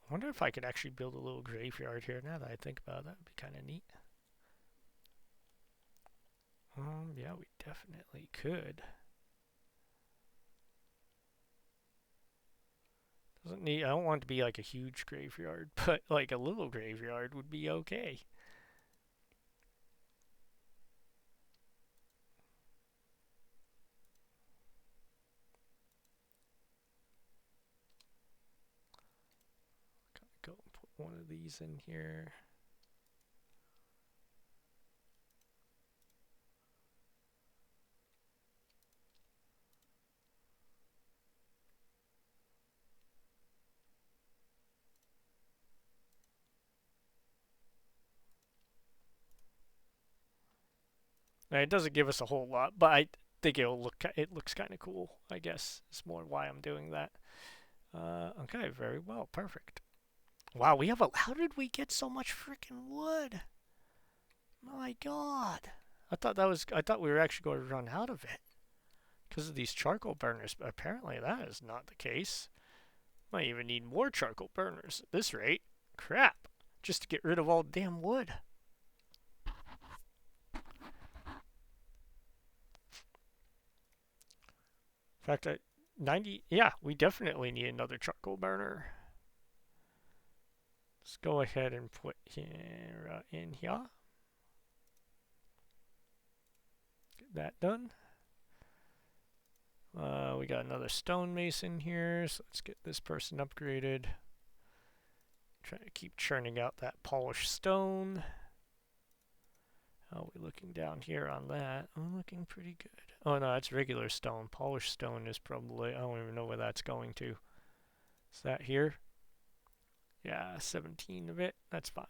I wonder if I could actually build a little graveyard here. Now that I think about it, that would be kind of neat. Yeah, we definitely could. Doesn't need. I don't want it to be like a huge graveyard, but like a little graveyard would be okay. Go and put one of these in here. Now, it doesn't give us a whole lot, but I think it'll look. It looks kind of cool. I guess it's more why I'm doing that. Okay, very well, perfect. Wow, we have a. How did we get so much freaking wood? My God, I thought that was. I thought we were actually going to run out of it because of these charcoal burners. But apparently, that is not the case. Might even need more charcoal burners at this rate. Crap, just to get rid of all the damn wood. In fact, 90. Yeah, we definitely need another charcoal burner. Let's go ahead and put here in here. Get that done. We got another stonemason here, so let's get this person upgraded. Try to keep churning out that polished stone. How are we looking down here on that? I'm looking pretty good. Oh no, that's regular stone. Polished stone is probably, I don't even know where that's going to. Is that here? Yeah, 17 of it. That's fine.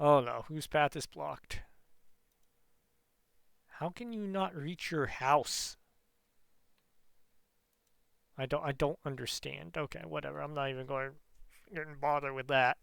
Oh no, whose path is blocked? How can you not reach your house? I don't understand. Okay, whatever. I'm not even going to get bother with that.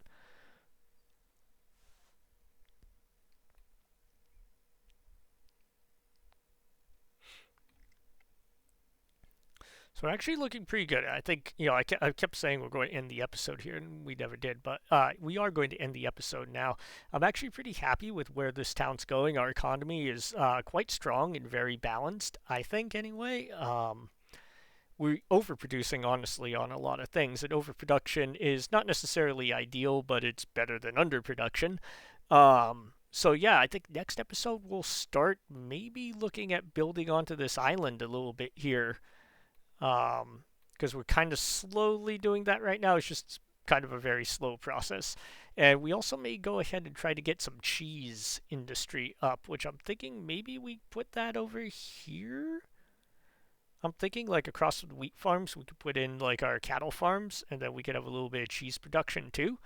So we're actually looking pretty good. I think, I kept saying we're going to end the episode here, and we never did, but we are going to end the episode now. I'm actually pretty happy with where this town's going. Our economy is quite strong and very balanced, I think, anyway. We're overproducing, honestly, on a lot of things, and overproduction is not necessarily ideal, but it's better than underproduction. So yeah, I think next episode we'll start maybe looking at building onto this island a little bit here, because we're kind of slowly doing that right now. It's just kind of a very slow process. And we also may go ahead and try to get some cheese industry up, which I'm thinking maybe we put that over here. I'm thinking like across from the wheat farms, we could put in like our cattle farms, and then we could have a little bit of cheese production too.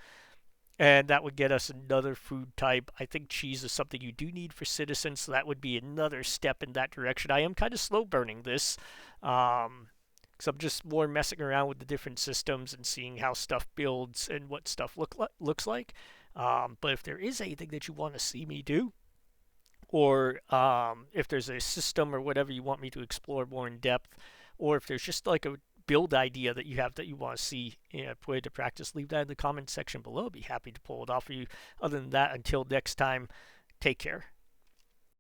And that would get us another food type. I think cheese is something you do need for citizens, so that would be another step in that direction. I am kind of slow burning this, because I'm just more messing around with the different systems and seeing how stuff builds and what stuff looks like. But if there is anything that you want to see me do, or if there's a system or whatever you want me to explore more in depth, or if there's just like a build idea that you have that you want to see, put into practice, leave that in the comment section below. I'd be happy to pull it off for you. Other than that, until next time, take care.